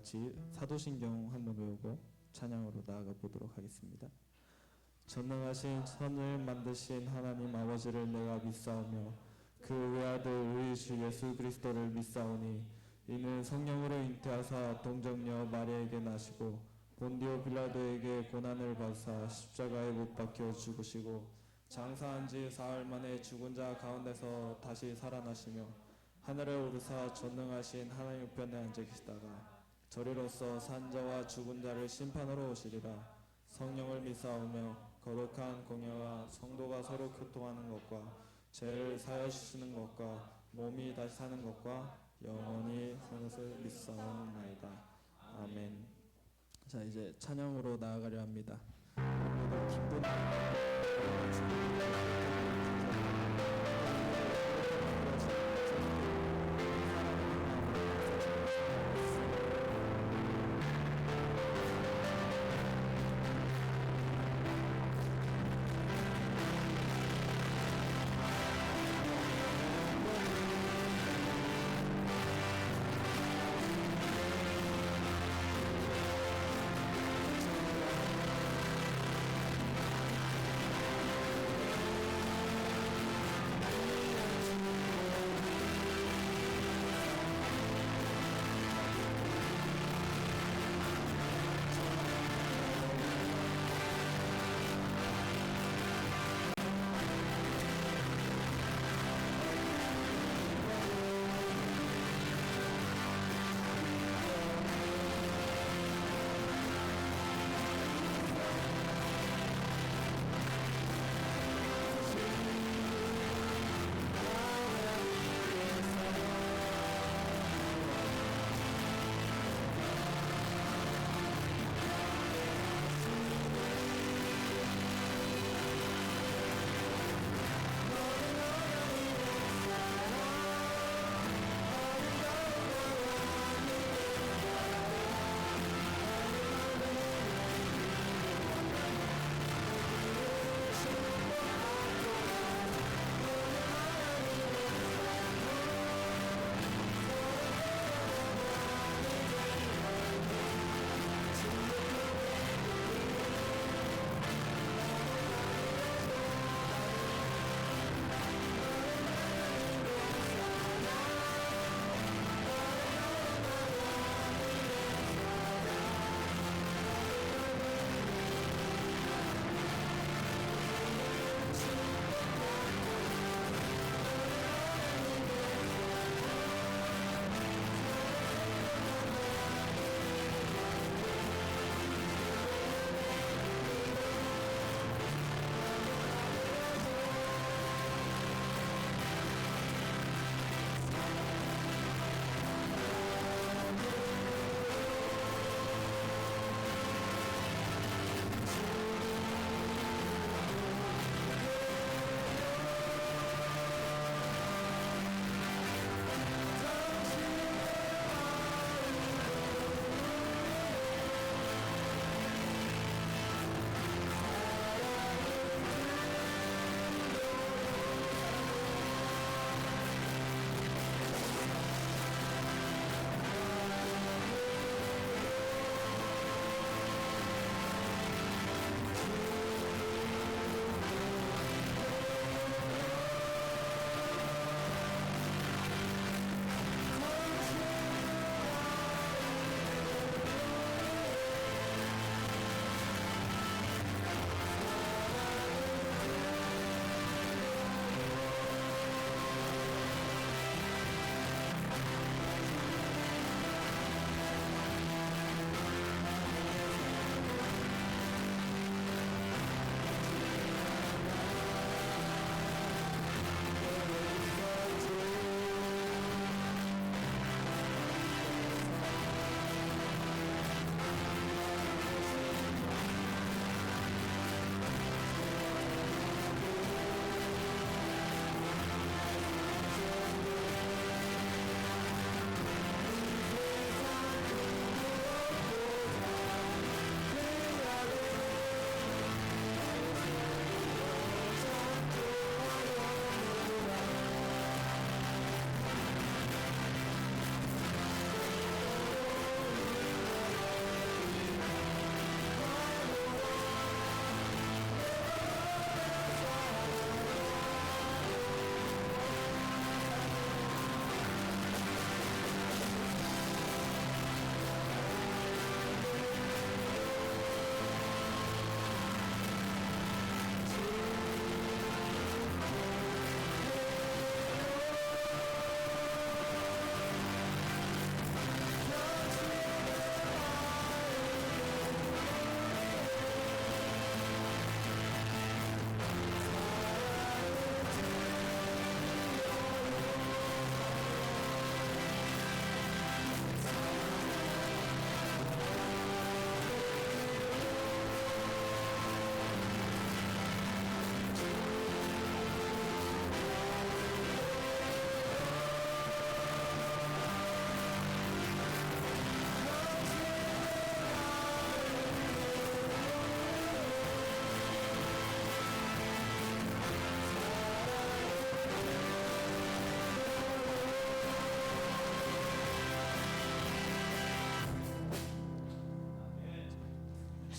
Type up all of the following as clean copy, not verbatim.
같이 사도신경 한번 외우고 찬양으로 나아가 보도록 하겠습니다. 전능하신 천을 만드신 하나님 아버지를 내가 믿사오며 그 외아들 우리 주 예수 그리스도를 믿사오니 이는 성령으로 잉태하사 동정녀 마리아에게 나시고 본디오 빌라도에게 고난을 받으사 십자가에 못 박혀 죽으시고 장사한 지 사흘 만에 죽은 자 가운데서 다시 살아나시며 하늘에 오르사 전능하신 하나님 우편에 앉아 계시다가 저리로서 산 자와 죽은 자를 심판으로 오시리라. 성령을 믿사오며 거룩한 공예와 성도가 서로 교통하는 것과 죄를 사하여 주시는 것과 몸이 다시 사는 것과 영원히 사는 것을 믿사옵나이다. 아멘. 자, 이제 찬양으로 나아가려 합니다. 기쁜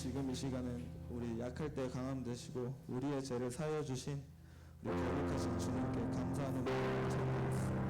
지금 이 시간은 우리 약할 때 강함 되시고 우리의 죄를 사하여 주신 우리 거룩하신 주님께 감사하는 마음을 전하겠습니다.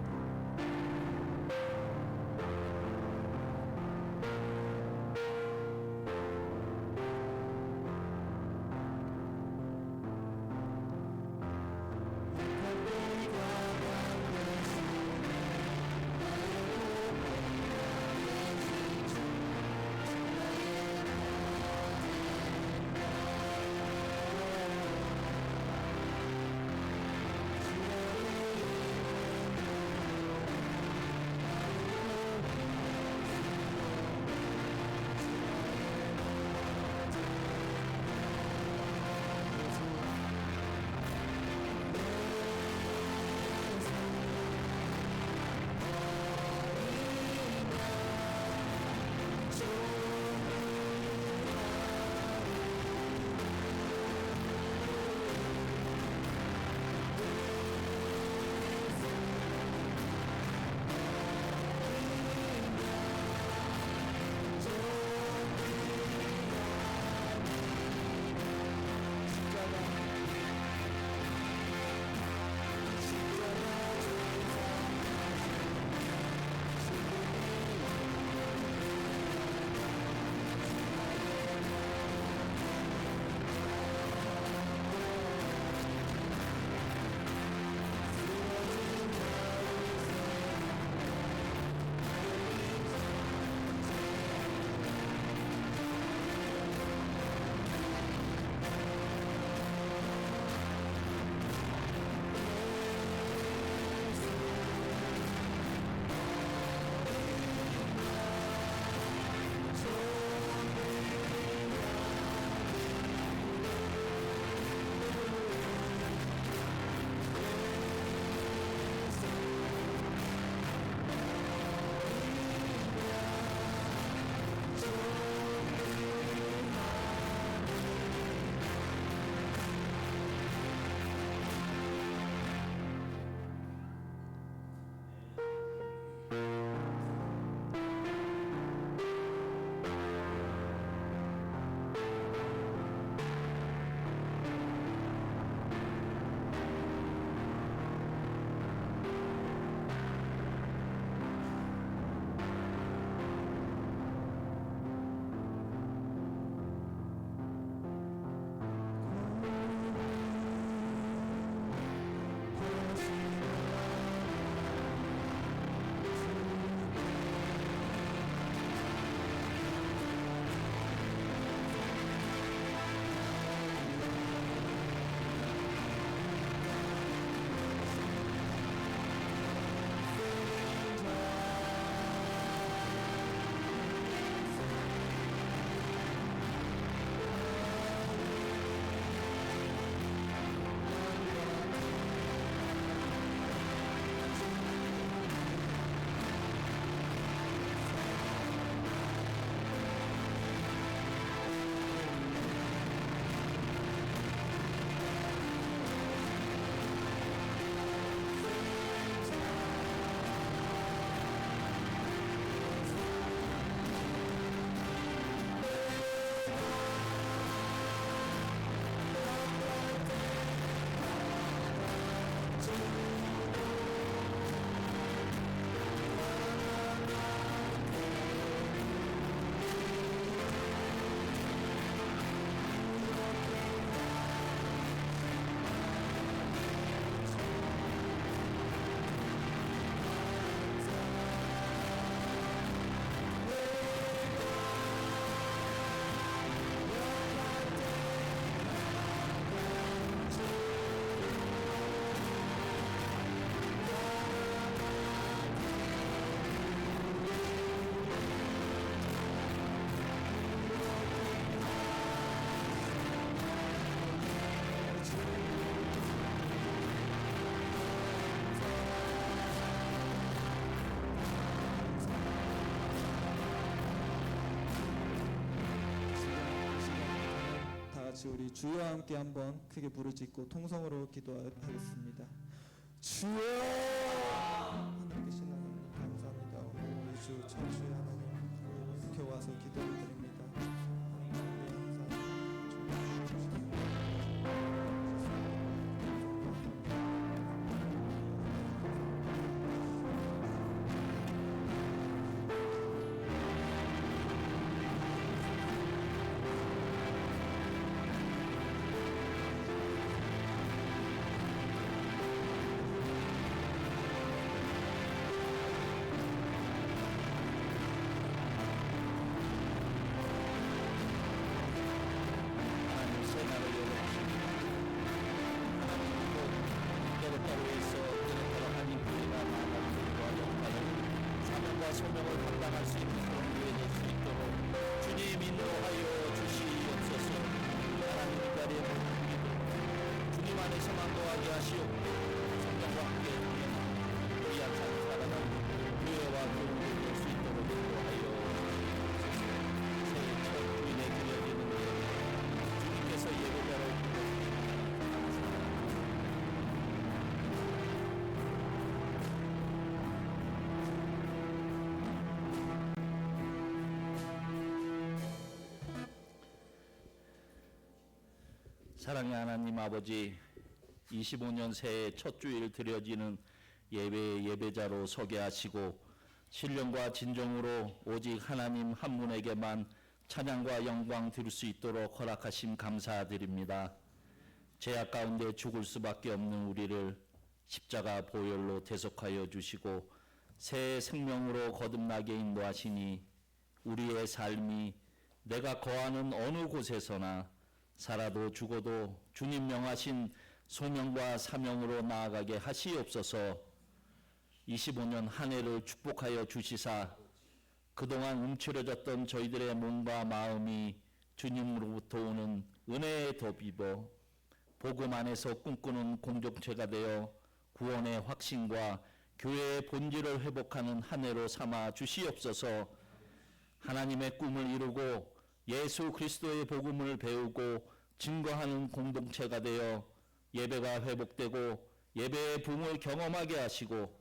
같이 우리 주와 함께 한번 크게 부르짖고 통성으로 기도하겠습니다. 주여! 하나님께신 하나님 감사합니다. 오늘 우리 주 천주의 하나님 이렇게 와서 기도를 드립니다. 하나님 소명을 감당할 수 있는 교회 될 수 있도록 주님 인도하여 주시옵소서. 하나님 이 자리에 모든 우리들 주님 안에서만 거하게 하시옵고 성령과 함께 귀한 삶을 살아가는 교회와 교우들 될 수 있도록 인도하여 주시옵소서. 새해 첫 주일에 드려지는 예배 주님께서 예배자로 사랑의 하나님 아버지, 25년 새해 첫 주일 드려지는 예배의 예배자로 소개하시고 신령과 진정으로 오직 하나님 한 분에게만 찬양과 영광 드릴 수 있도록 허락하심 감사드립니다. 죄악 가운데 죽을 수밖에 없는 우리를 십자가 보혈로 대속하여 주시고 새 생명으로 거듭나게 인도하시니 우리의 삶이 내가 거하는 어느 곳에서나 살아도 죽어도 주님 명하신 소명과 사명으로 나아가게 하시옵소서. 25년 한 해를 축복하여 주시사 그동안 움츠러졌던 저희들의 몸과 마음이 주님으로부터 오는 은혜에 덧입어 복음 안에서 꿈꾸는 공동체가 되어 구원의 확신과 교회의 본질을 회복하는 한 해로 삼아 주시옵소서. 하나님의 꿈을 이루고 예수 그리스도의 복음을 배우고 증거하는 공동체가 되어 예배가 회복되고 예배의 붕을 경험하게 하시고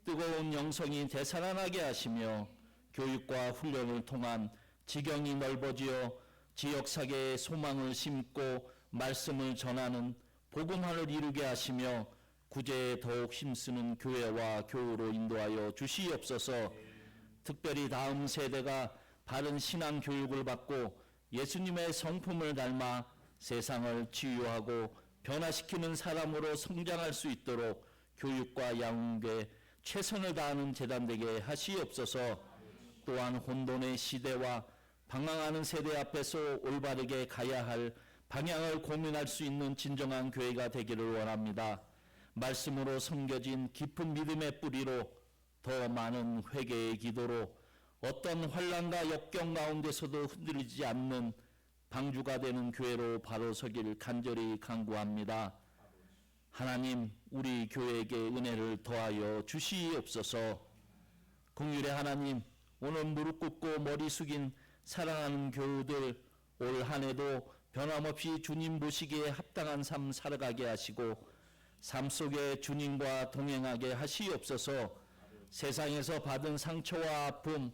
뜨거운 영성이 되살아나게 하시며 교육과 훈련을 통한 지경이 넓어지어 지역사회의 소망을 심고 말씀을 전하는 복음화를 이루게 하시며 구제에 더욱 힘쓰는 교회와 교우로 인도하여 주시옵소서. 특별히 다음 세대가 바른 신앙 교육을 받고 예수님의 성품을 닮아 세상을 치유하고 변화시키는 사람으로 성장할 수 있도록 교육과 양육에 최선을 다하는 재단 되게 하시옵소서. 또한 혼돈의 시대와 방황하는 세대 앞에서 올바르게 가야 할 방향을 고민할 수 있는 진정한 교회가 되기를 원합니다. 말씀으로 섬겨진 깊은 믿음의 뿌리로 더 많은 회개의 기도로 어떤 환난과 역경 가운데서도 흔들리지 않는 방주가 되는 교회로 바로 서기를 간절히 간구합니다. 하나님, 우리 교회에게 은혜를 더하여 주시옵소서. 긍휼의 하나님, 오늘 무릎 꿇고 머리 숙인 사랑하는 교우들 올 한 해도 변함없이 주님 모시기에 합당한 삶 살아가게 하시고 삶 속에 주님과 동행하게 하시옵소서. 세상에서 받은 상처와 아픔,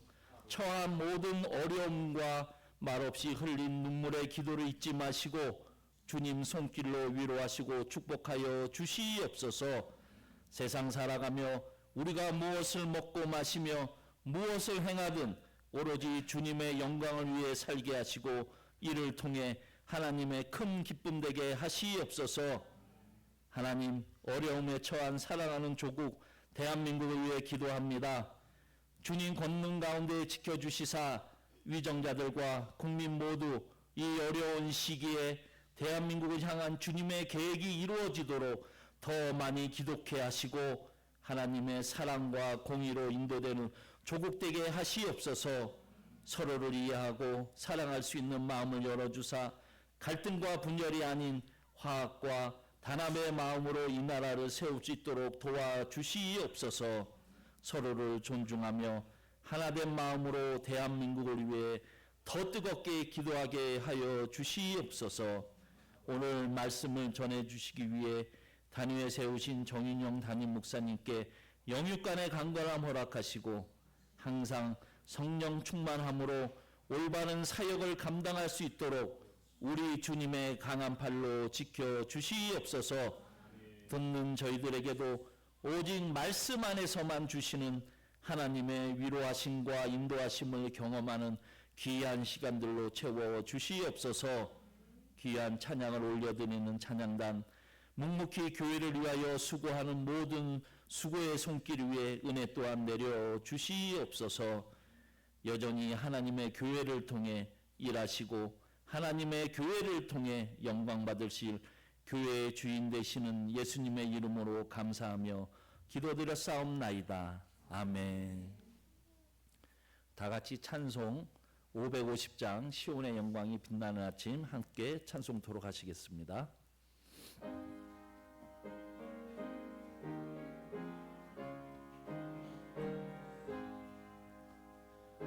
처한 모든 어려움과 말없이 흘린 눈물의 기도를 잊지 마시고 주님 손길로 위로하시고 축복하여 주시옵소서. 세상 살아가며 우리가 무엇을 먹고 마시며 무엇을 행하든 오로지 주님의 영광을 위해 살게 하시고 이를 통해 하나님의 큰 기쁨 되게 하시옵소서. 하나님, 어려움에 처한 사랑하는 조국 대한민국을 위해 기도합니다. 주님 권능 가운데 지켜주시사 위정자들과 국민 모두 이 어려운 시기에 대한민국을 향한 주님의 계획이 이루어지도록 더 많이 기독해 하시고 하나님의 사랑과 공의로 인도되는 조국 되게 하시옵소서. 서로를 이해하고 사랑할 수 있는 마음을 열어주사 갈등과 분열이 아닌 화합과 단합의 마음으로 이 나라를 세울 수 있도록 도와주시옵소서. 서로를 존중하며 하나된 마음으로 대한민국을 위해 더 뜨겁게 기도하게 하여 주시옵소서. 오늘 말씀을 전해주시기 위해 단위에 세우신 정인영 담임 목사님께 영육간의 강건함 허락하시고 항상 성령 충만함으로 올바른 사역을 감당할 수 있도록 우리 주님의 강한 팔로 지켜주시옵소서. 듣는 저희들에게도 오직 말씀 안에서만 주시는 하나님의 위로하심과 인도하심을 경험하는 귀한 시간들로 채워주시옵소서. 귀한 찬양을 올려드리는 찬양단, 묵묵히 교회를 위하여 수고하는 모든 수고의 손길 위에 은혜 또한 내려주시옵소서. 여전히 하나님의 교회를 통해 일하시고 하나님의 교회를 통해 영광 받으실 교회의 주인 되시는 예수님의 이름으로 감사하며 기도드려 싸움나이다. 아멘. 다 같이 찬송 550장 시온의 영광이 빛나는 아침 함께 찬송토록 하시겠습니다.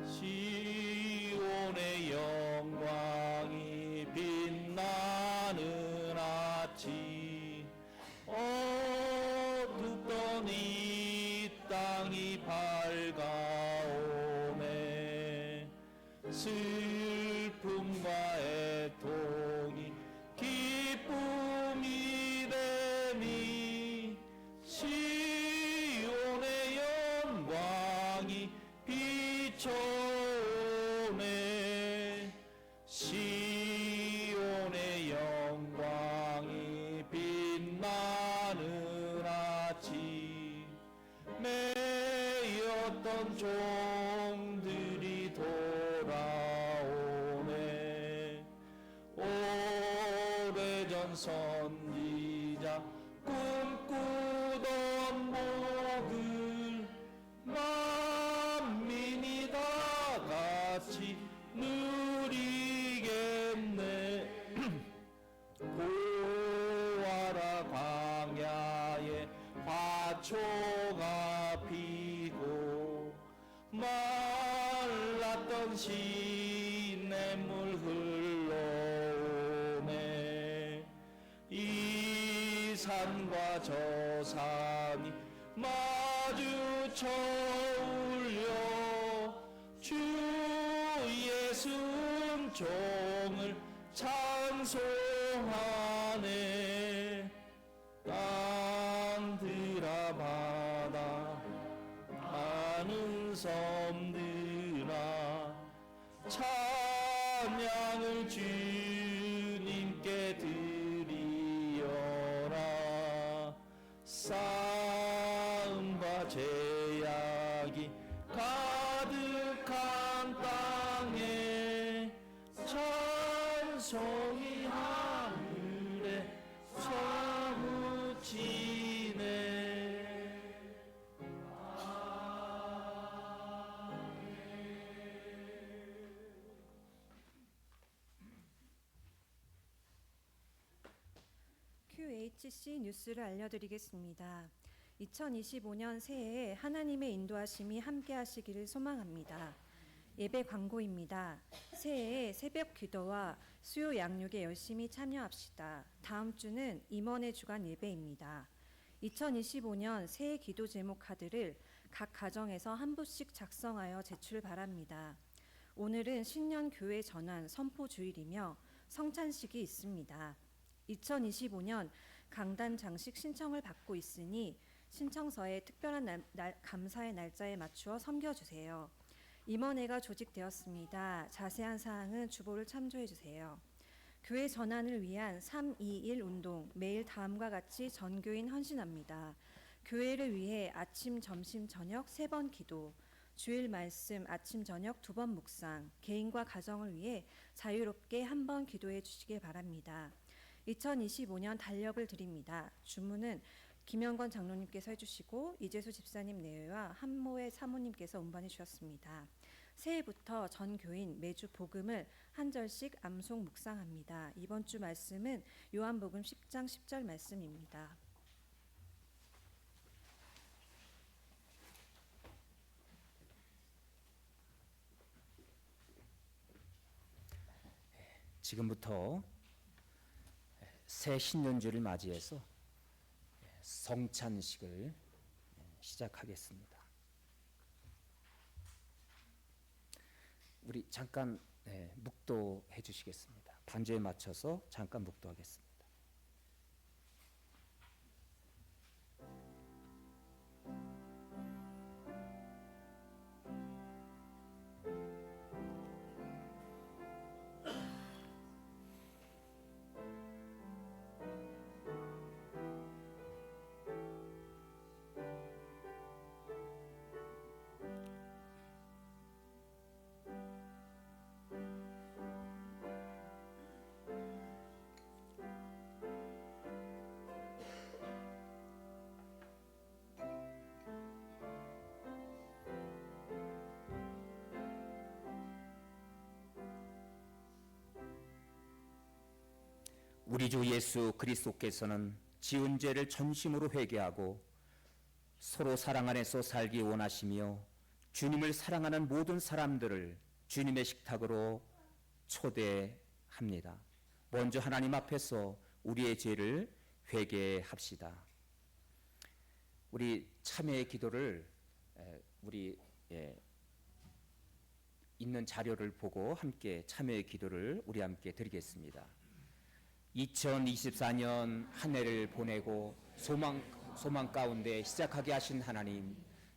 시온의 영광이 빛나는 아침 어둡던 이 땅이 밝아오네 슬픔과 애통이 기쁨이 되니 시온의 영광이 비춰오네 시온의 영광이 빛나는 아침 매였던 종들이 돌아오네 오래전 선지자 꿈꾸던 복을 만민이 다 같이 누리겠네 보아라 광야에 화초가 피고 말랐던 시냇물 흘러오네 이 산과 저 산이 마주쳐 울려 주 예수 음종을 찬송하네 땅들아 바다 많은 섬들아 찬양을 주님께 드리어라 싸움과 제약이 가득한 땅에 찬송이 하늘에 사무치네 QHC 뉴스를 알려드리겠습니다. 2025년 새해에 하나님의 인도하심이 함께하시기를 소망합니다. 예배 광고입니다. 새해에 새벽 기도와 수요 양육에 열심히 참여합시다. 다음 주는 임원의 주간 예배입니다. 2025년 새해 기도 제목 카드를 각 가정에서 한 부씩 작성하여 제출 바랍니다. 오늘은 신년 교회 전환 선포 주일이며 성찬식이 있습니다. 2025년 강단 장식 신청을 받고 있으니 신청서에 특별한 감사의 날짜에 맞추어 섬겨주세요. 임원회가 조직되었습니다. 자세한 사항은 주보를 참조해 주세요. 교회 전환을 위한 321 운동 매일 다음과 같이 전교인 헌신합니다. 교회를 위해 아침, 점심, 저녁 3번 기도, 주일 말씀 아침, 저녁 2번 묵상, 개인과 가정을 위해 자유롭게 1번 기도해 주시기 바랍니다. 2025년 달력을 드립니다. 주문은 김영건 장로님께서 해주시고 이재수 집사님 내외와 한모의 사모님께서 운반해 주셨습니다. 새해부터 전 교인 매주 복음을 한 절씩 암송 묵상합니다. 이번 주 말씀은 요한복음 10장 10절 말씀입니다. 지금부터 새 신년주를 맞이해서 성찬식을 시작하겠습니다. 우리 잠깐 묵도해 주시겠습니다. 반주에 맞춰서 잠깐 묵도하겠습니다. 우리 주 예수 그리스도께서는 지은 죄를 전심으로 회개하고 서로 사랑 안에서 살기 원하시며 주님을 사랑하는 모든 사람들을 주님의 식탁으로 초대합니다. 먼저 하나님 앞에서 우리의 죄를 회개합시다. 우리 참회의 기도를 우리 있는 자료를 보고 함께 참회의 기도를 우리 함께 드리겠습니다. 2024년 한 해를 보내고 소망 가운데 시작하게 하신 하나님,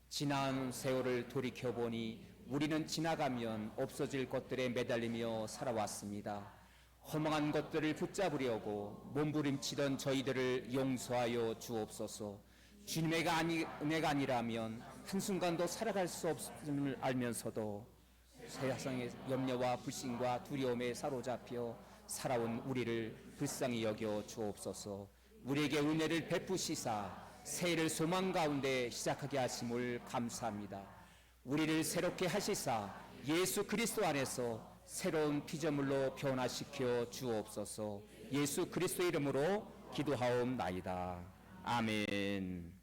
지난 세월을 돌이켜보니 우리는 지나가면 없어질 것들에 매달리며 살아왔습니다. 허망한 것들을 붙잡으려고 몸부림치던 저희들을 용서하여 주옵소서. 주님의 은혜가 아니라면 한순간도 살아갈 수 없음을 알면서도 세상의 염려와 불신과 두려움에 사로잡혀 살아온 우리를 불쌍히 여겨 주옵소서. 우리에게 은혜를 베푸시사 새해를 소망 가운데 시작하게 하심을 감사합니다. 우리를 새롭게 하시사 예수 그리스도 안에서 새로운 피조물로 변화시켜 주옵소서. 예수 그리스도의 이름으로 기도하옵나이다. 아멘.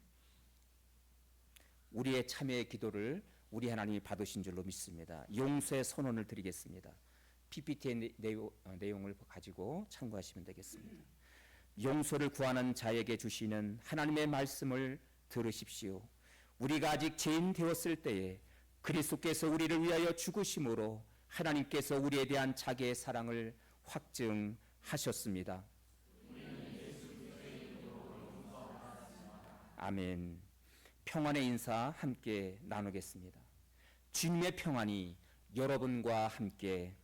우리의 참회의 기도를 우리 하나님이 받으신 줄로 믿습니다. 용서의 선언을 드리겠습니다. PPT의 내용을 가지고 참고하시면 되겠습니다. 용서를 구하는 자에게 주시는 하나님의 말씀을 들으십시오. 우리가 아직 죄인 되었을 때에 그리스도께서 우리를 위하여 죽으심으로 하나님께서 우리에 대한 자기의 사랑을 확증하셨습니다. 아멘. 평안의 인사 함께 나누겠습니다. 주님의 평안이 여러분과 함께,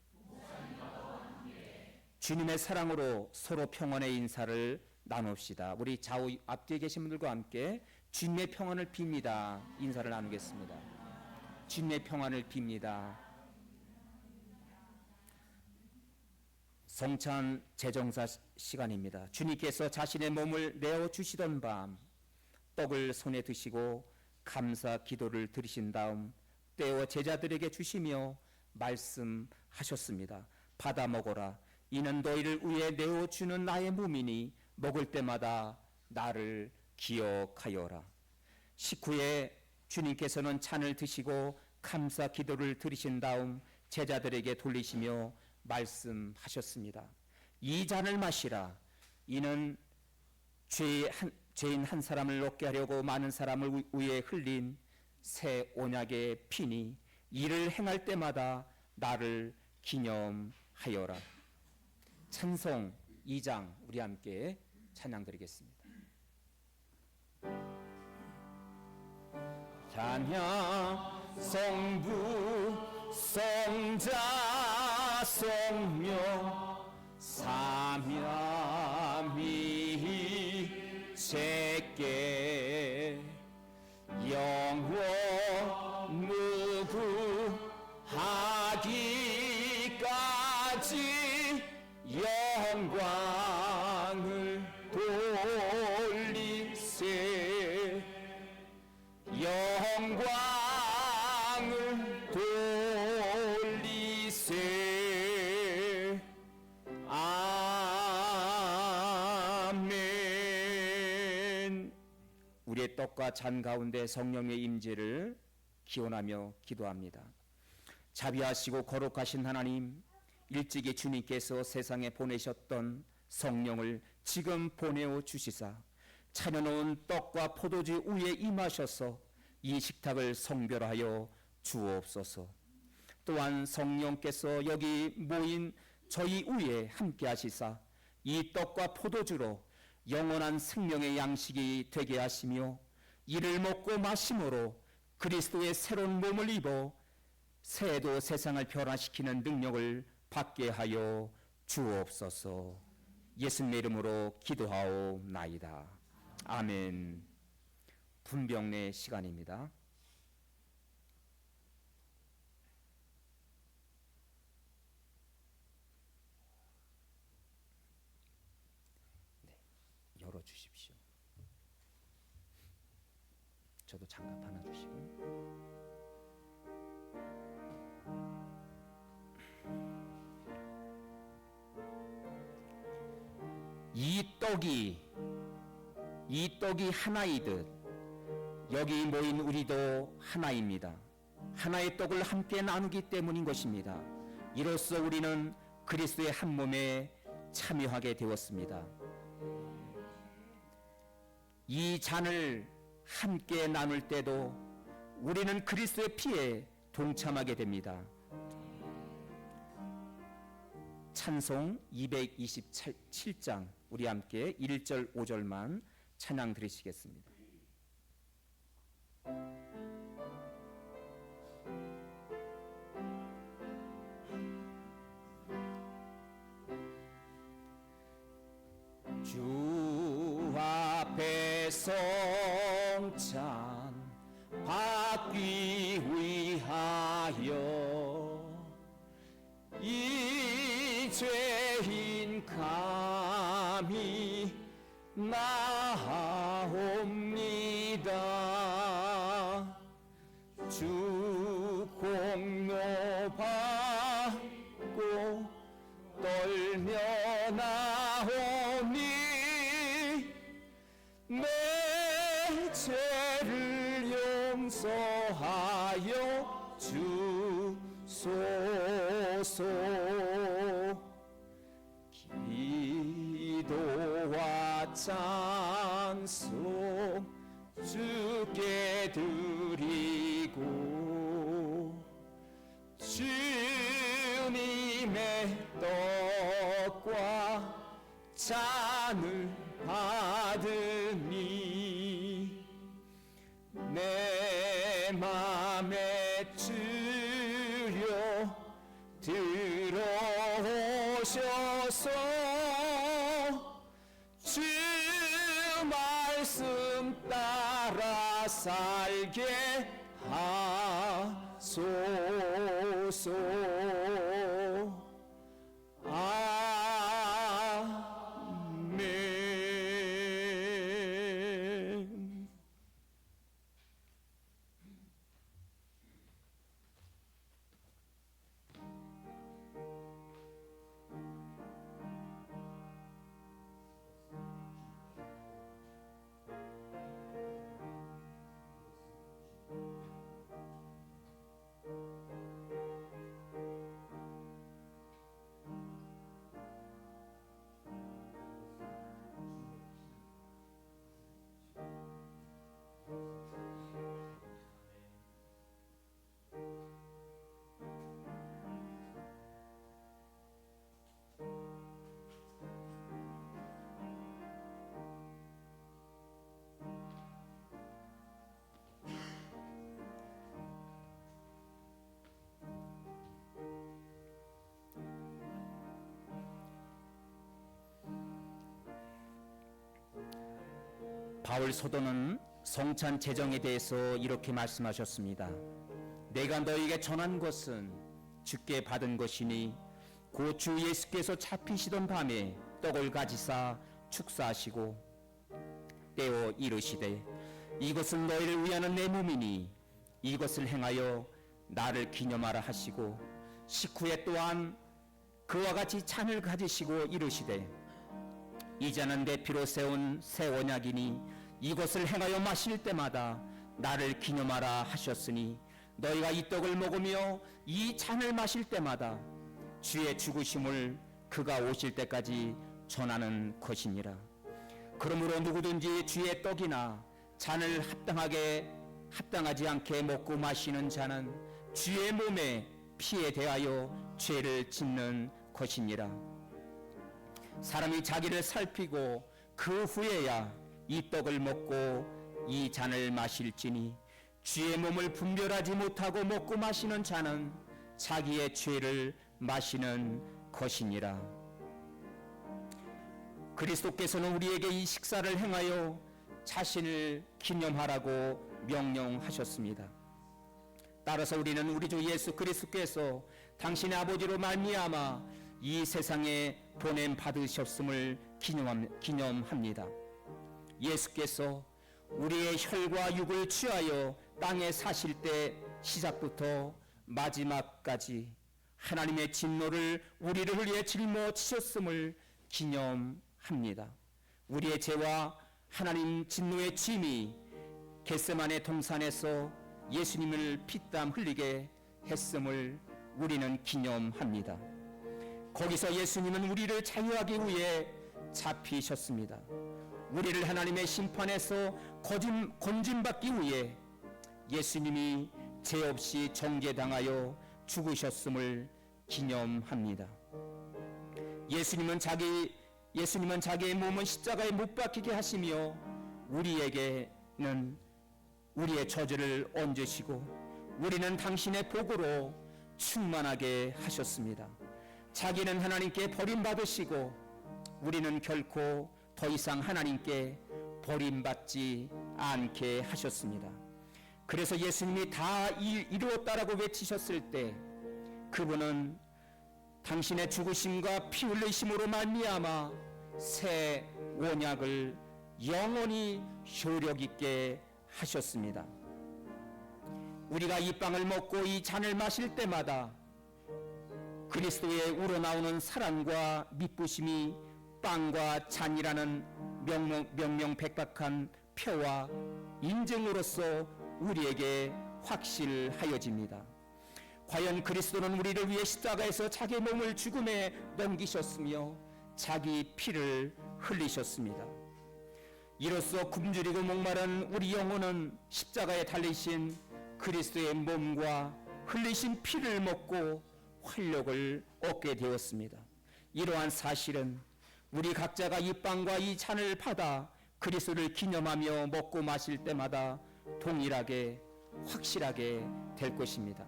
주님의 사랑으로 서로 평안의 인사를 나눕시다. 우리 좌우 앞뒤에 계신 분들과 함께 주님의 평안을 빕니다. 인사를 나누겠습니다. 주님의 평안을 빕니다. 성찬 제정사 시간입니다. 주님께서 자신의 몸을 내어 주시던 밤 떡을 손에 드시고 감사 기도를 드리신 다음 떼어 제자들에게 주시며 말씀하셨습니다. 받아 먹어라. 이는 너희를 위해 내어주는 나의 몸이니 먹을 때마다 나를 기억하여라. 식후에 주님께서는 잔을 드시고 감사 기도를 드리신 다음 제자들에게 돌리시며 말씀하셨습니다. 이 잔을 마시라. 이는 죄인 한 사람을 얻게 하려고 많은 사람을 위해 흘린 새 언약의 피니 이를 행할 때마다 나를 기념하여라. 찬송 2장 우리 함께 찬양 드리겠습니다. 찬양 성부 성자 성령 삼위이 제께 영원 무구하기까지 영광을 돌리세. 영광을 돌리세. 아멘. 우리의 떡과 잔 가운데 성령의 임재를 기원하며 기도합니다. 자비하시고 거룩하신 하나님, 일찍이 주님께서 세상에 보내셨던 성령을 지금 보내어 주시사 차려놓은 떡과 포도주 위에 임하셔서 이 식탁을 성별하여 주옵소서. 또한 성령께서 여기 모인 저희 위에 함께 하시사 이 떡과 포도주로 영원한 생명의 양식이 되게 하시며 이를 먹고 마심으로 그리스도의 새로운 몸을 입어 새해도 세상을 변화시키는 능력을 받게 하여 주옵소서. 예수님의 이름으로 기도하옵나이다. 아멘. 분병례 시간입니다. 네, 열어주십시오. 저도 장갑 하나 주시고. 이 떡이 하나이듯 여기 모인 우리도 하나입니다. 하나의 떡을 함께 나누기 때문인 것입니다. 이로써 우리는 그리스도의 한 몸에 참여하게 되었습니다. 이 잔을 함께 나눌 때도 우리는 그리스도의 피에 동참하게 됩니다. 찬송 227장 우리 함께 1절 5절만 찬양 드리시겠습니다. 주 앞에 성찬 받기 위하여 이 죄인 감히 나옵니다. 주 공로 받고 떨며 나오니 내 죄를 용서하여 주소서. 기도와 찬송 주께 드리고 주님의 떡과 잔을 받으니 내 맘에 주여 들어오셔서 주 말씀 따라 살게 하소서. 아멘. 바울 사도는 성찬 제정에 대해서 이렇게 말씀하셨습니다. 내가 너에게 전한 것은 주께 받은 것이니 곧 주 예수께서 잡히시던 밤에 떡을 가지사 축사하시고 떼어 이르시되 이것은 너희를 위하는 내 몸이니 이것을 행하여 나를 기념하라 하시고 식후에 또한 그와 같이 잔을 가지시고 이르시되 이 잔은 내 피로 세운 새 언약이니 이것을 행하여 마실 때마다 나를 기념하라 하셨으니 너희가 이 떡을 먹으며 이 잔을 마실 때마다 주의 죽으심을 그가 오실 때까지 전하는 것이니라. 그러므로 누구든지 주의 떡이나 잔을 합당하지 않게 먹고 마시는 자는 주의 몸에 피에 대하여 죄를 짓는 것이니라. 사람이 자기를 살피고 그 후에야 이 떡을 먹고 이 잔을 마실지니 주의 몸을 분별하지 못하고 먹고 마시는 자는 자기의 죄를 마시는 것이니라. 그리스도께서는 우리에게 이 식사를 행하여 자신을 기념하라고 명령하셨습니다. 따라서 우리는 우리 주 예수 그리스도께서 당신의 아버지로 말미암아 이 세상에 보냄 받으셨음을 기념합니다. 예수께서 우리의 혈과 육을 취하여 땅에 사실 때 시작부터 마지막까지 하나님의 진노를 우리를 위해 짊어지셨음을 기념합니다. 우리의 죄와 하나님 진노의 짐이 겟세마네 동산에서 예수님을 피땀 흘리게 했음을 우리는 기념합니다. 거기서 예수님은 우리를 자유하기 위해 잡히셨습니다. 우리를 하나님의 심판에서 건짐받기 위해 예수님이 죄 없이 정죄당하여 죽으셨음을 기념합니다. 예수님은 자기의 몸을 십자가에 못 박히게 하시며 우리에게는 우리의 저주를 얹으시고 우리는 당신의 복으로 충만하게 하셨습니다. 자기는 하나님께 버림받으시고 우리는 결코 더 이상 하나님께 버림받지 않게 하셨습니다. 그래서 예수님이 다 이루었다라고 외치셨을 때 그분은 당신의 죽으심과 피 흘리심으로 말미암아 새 언약을 영원히 효력 있게 하셨습니다. 우리가 이 빵을 먹고 이 잔을 마실 때마다 그리스도의 우러나오는 사랑과 미쁘심이 빵과 잔이라는 명명백백한 표와 인증으로서 우리에게 확실하여집니다. 과연 그리스도는 우리를 위해 십자가에서 자기 몸을 죽음에 넘기셨으며 자기 피를 흘리셨습니다. 이로써 굶주리고 목마른 우리 영혼은 십자가에 달리신 그리스도의 몸과 흘리신 피를 먹고 활력을 얻게 되었습니다. 이러한 사실은 우리 각자가 이 빵과 이 잔을 받아 그리스도를 기념하며 먹고 마실 때마다 동일하게 확실하게 될 것입니다.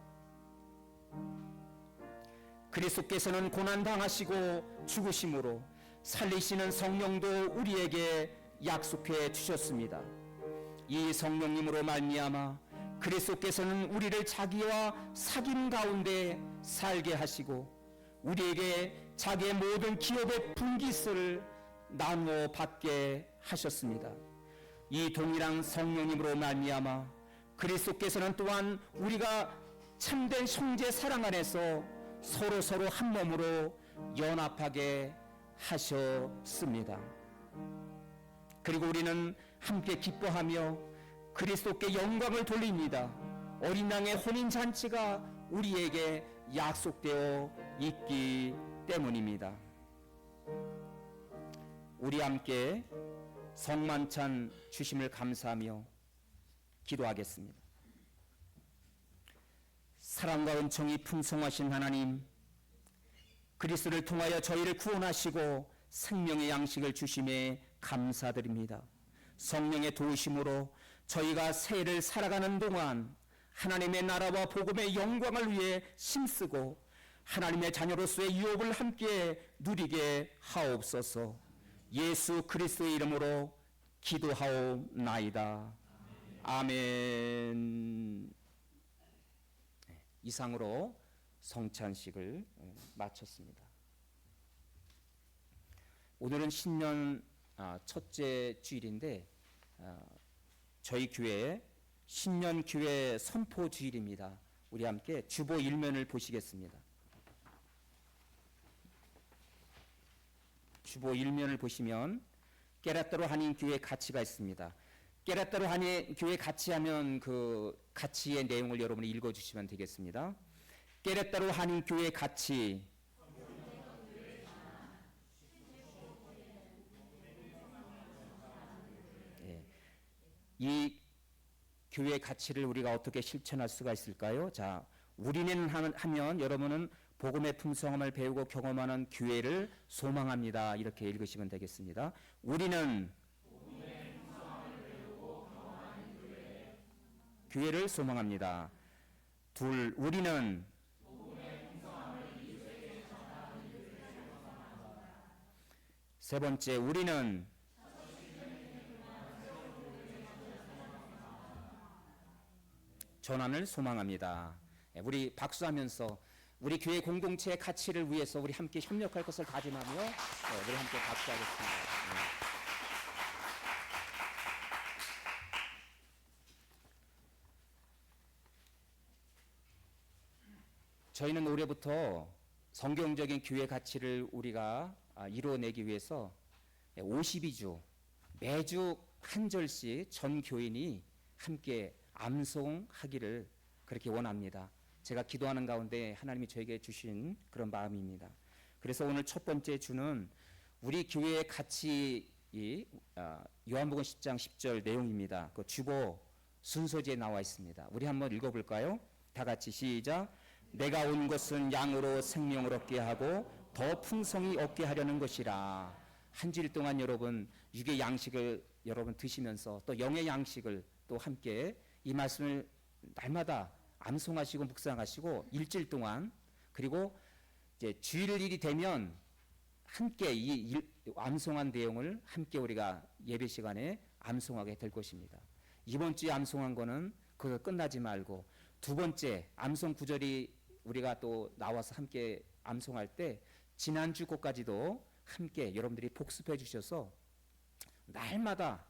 그리스도께서는 고난당하시고 죽으심으로 살리시는 성령도 우리에게 약속해 주셨습니다. 이 성령님으로 말미암아 그리스도께서는 우리를 자기와 사귐 가운데 살게 하시고 우리에게 자기의 모든 기업의 분깃을 나누어 받게 하셨습니다. 이 동일한 성령님으로 말미암아 그리스도께서는 또한 우리가 참된 형제 사랑 안에서 서로 한 몸으로 연합하게 하셨습니다. 그리고 우리는 함께 기뻐하며 그리스도께 영광을 돌립니다. 어린 양의 혼인 잔치가 우리에게 약속되어 있기 때문입니다. 우리 함께 성만찬 주심을 감사하며 기도하겠습니다. 사랑과 은총이 풍성하신 하나님, 그리스도를 통하여 저희를 구원하시고 생명의 양식을 주심에 감사드립니다. 성령의 도우심으로 저희가 새해를 살아가는 동안 하나님의 나라와 복음의 영광을 위해 힘쓰고 하나님의 자녀로서의 유업을 함께 누리게 하옵소서. 예수 그리스도의 이름으로 기도하옵나이다. 아멘. 이상으로 성찬식을 마쳤습니다. 오늘은 신년 첫째 주일인데 저희 교회의 신년 교회 선포 주일입니다. 우리 함께 주보 1면을 보시겠습니다. 주보 1면을 보시면 깨라따로 한인 교회 가치가 있습니다. 깨라따로 한인 교회 가치하면 그 가치의 내용을 여러분이 읽어주시면 되겠습니다. 깨라따로 한인 교회 가치. 이 교회 가치를 우리가 어떻게 실천할 수가 있을까요? 자, 우리는 하면 여러분은 복음의 풍성함을 배우고 경험하는 교회를 소망합니다. 이렇게 읽으시면 되겠습니다. 우리는 교회를 소망합니다. 둘, 우리는 세 번째, 우리는 전환을 소망합니다. 우리 박수하면서 우리 교회 공동체의 가치를 위해서 우리 함께 협력할 것을 다짐하며 우리 함께 박수하겠습니다. 저희는 올해부터 성경적인 교회 가치를 우리가 이루어내기 위해서 52주 매주 한 절씩 전 교인이 함께 암송하기를 그렇게 원합니다. 제가 기도하는 가운데 하나님이 저에게 주신 그런 마음입니다. 그래서 오늘 첫 번째 주는 우리 교회에 같이 요한복음 10장 10절 내용입니다. 그 주보 순서지에 나와 있습니다. 우리 한번 읽어볼까요? 다 같이 시작. 내가 온 것은 양으로 생명을 얻게 하고 더 풍성히 얻게 하려는 것이라. 한 주일 동안 여러분 육의 양식을 여러분 드시면서 또 영의 양식을 또 함께 이 말씀을 날마다 암송하시고 묵상하시고 일주일 동안, 그리고 이제 주일이 되면 함께 이 암송한 내용을 함께 우리가 예배 시간에 암송하게 될 것입니다. 이번 주에 암송한 거는 그거 끝나지 말고 두 번째 암송 구절이 우리가 또 나와서 함께 암송할 때 지난주 것까지도 함께 여러분들이 복습해 주셔서 날마다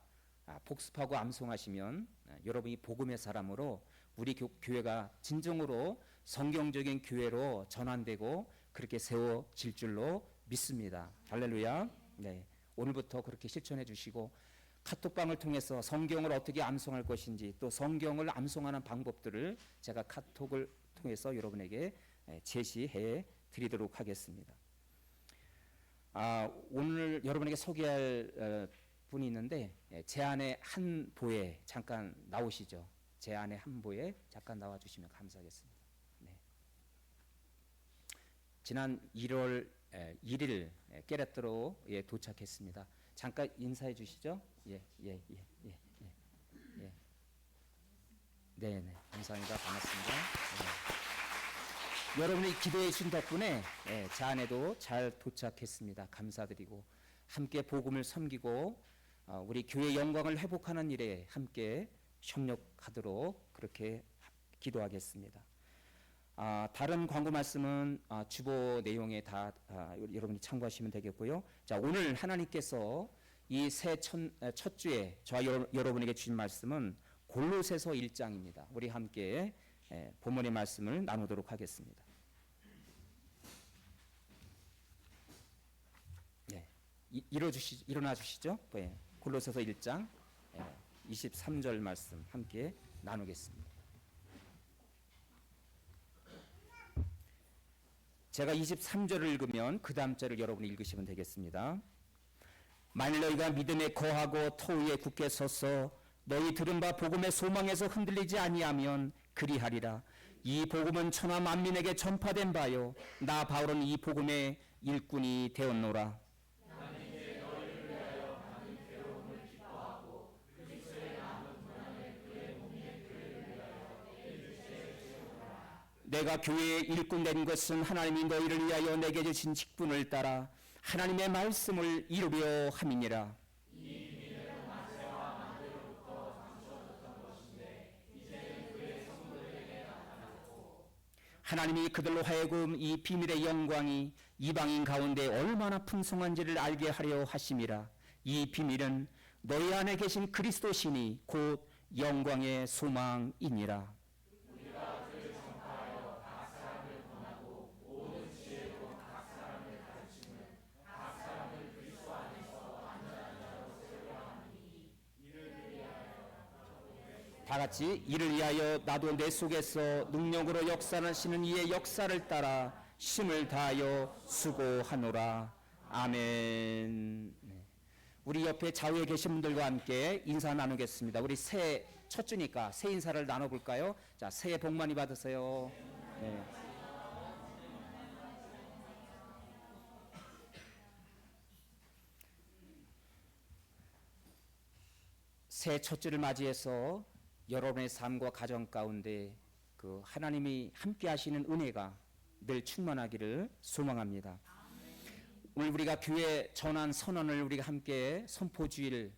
복습하고 암송하시면 여러분이 복음의 사람으로 우리 교회가 진정으로 성경적인 교회로 전환되고 그렇게 세워질 줄로 믿습니다. 할렐루야. 네, 오늘부터 그렇게 실천해 주시고 카톡방을 통해서 성경을 어떻게 암송할 것인지 또 성경을 암송하는 방법들을 제가 카톡을 통해서 여러분에게 제시해 드리도록 하겠습니다. 오늘 여러분에게 소개할 분이 있는데 제 안에 한 보에 잠깐 나오시죠. 제 안에 한 보에 잠깐 나와주시면 감사하겠습니다. 네. 지난 1월 1일 깨레트로에 도착했습니다. 잠깐 인사해 주시죠. 예. 네, 감사합니다. 반갑습니다. 네. 여러분이 기도해 주신 덕분에 제 안에도 잘 도착했습니다. 감사드리고 함께 복음을 섬기고 우리 교회 영광을 회복하는 일에 함께 협력하도록 그렇게 기도하겠습니다. 다른 광고 말씀은 주보 내용에 다 여러분이 참고하시면 되겠고요. 자, 오늘 하나님께서 이 첫 주에 저와 여러분에게 주신 말씀은 골로새서 1장입니다. 우리 함께 본문의 말씀을 나누도록 하겠습니다. 네, 일어나 주시죠. 네, 골로새서 1장 23절 말씀 함께 나누겠습니다. 제가 23절을 읽으면 그 다음 절을 여러분이 읽으시면 되겠습니다. 만일 너희가 믿음에 거하고 터 위에 굳게 서서 너희 들은 바 복음의 소망에서 흔들리지 아니하면 그리하리라. 이 복음은 천하 만민에게 전파된 바요 나 바울은 이 복음의 일꾼이 되었노라. 내가 교회의 일꾼 된 것은 하나님이 너희를 위하여 내게 주신 직분을 따라 하나님의 말씀을 이루려 함이니라. 하나님이 그들로 하여금 이 비밀의 영광이 이방인 가운데 얼마나 풍성한지를 알게 하려 하심이라. 이 비밀은 너희 안에 계신 그리스도시니 곧 영광의 소망이니라. 다 같이 이를 위하여 나도 내 속에서 능력으로 역사하시는 이의 역사를 따라 힘을 다하여 수고하노라. 아멘. 네. 우리 옆에 좌우에 계신 분들과 함께 인사 나누겠습니다. 우리 새해 첫 주니까 새 인사를 나눠볼까요? 자, 새해 복 많이 받으세요. 네. 새해 첫 주를 맞이해서 여러분의 삶과 가정 가운데 그 하나님이 함께 하시는 은혜가 늘 충만하기를 소망합니다. 오늘 우리가 교회 전환 선언을 우리가 함께 선포주일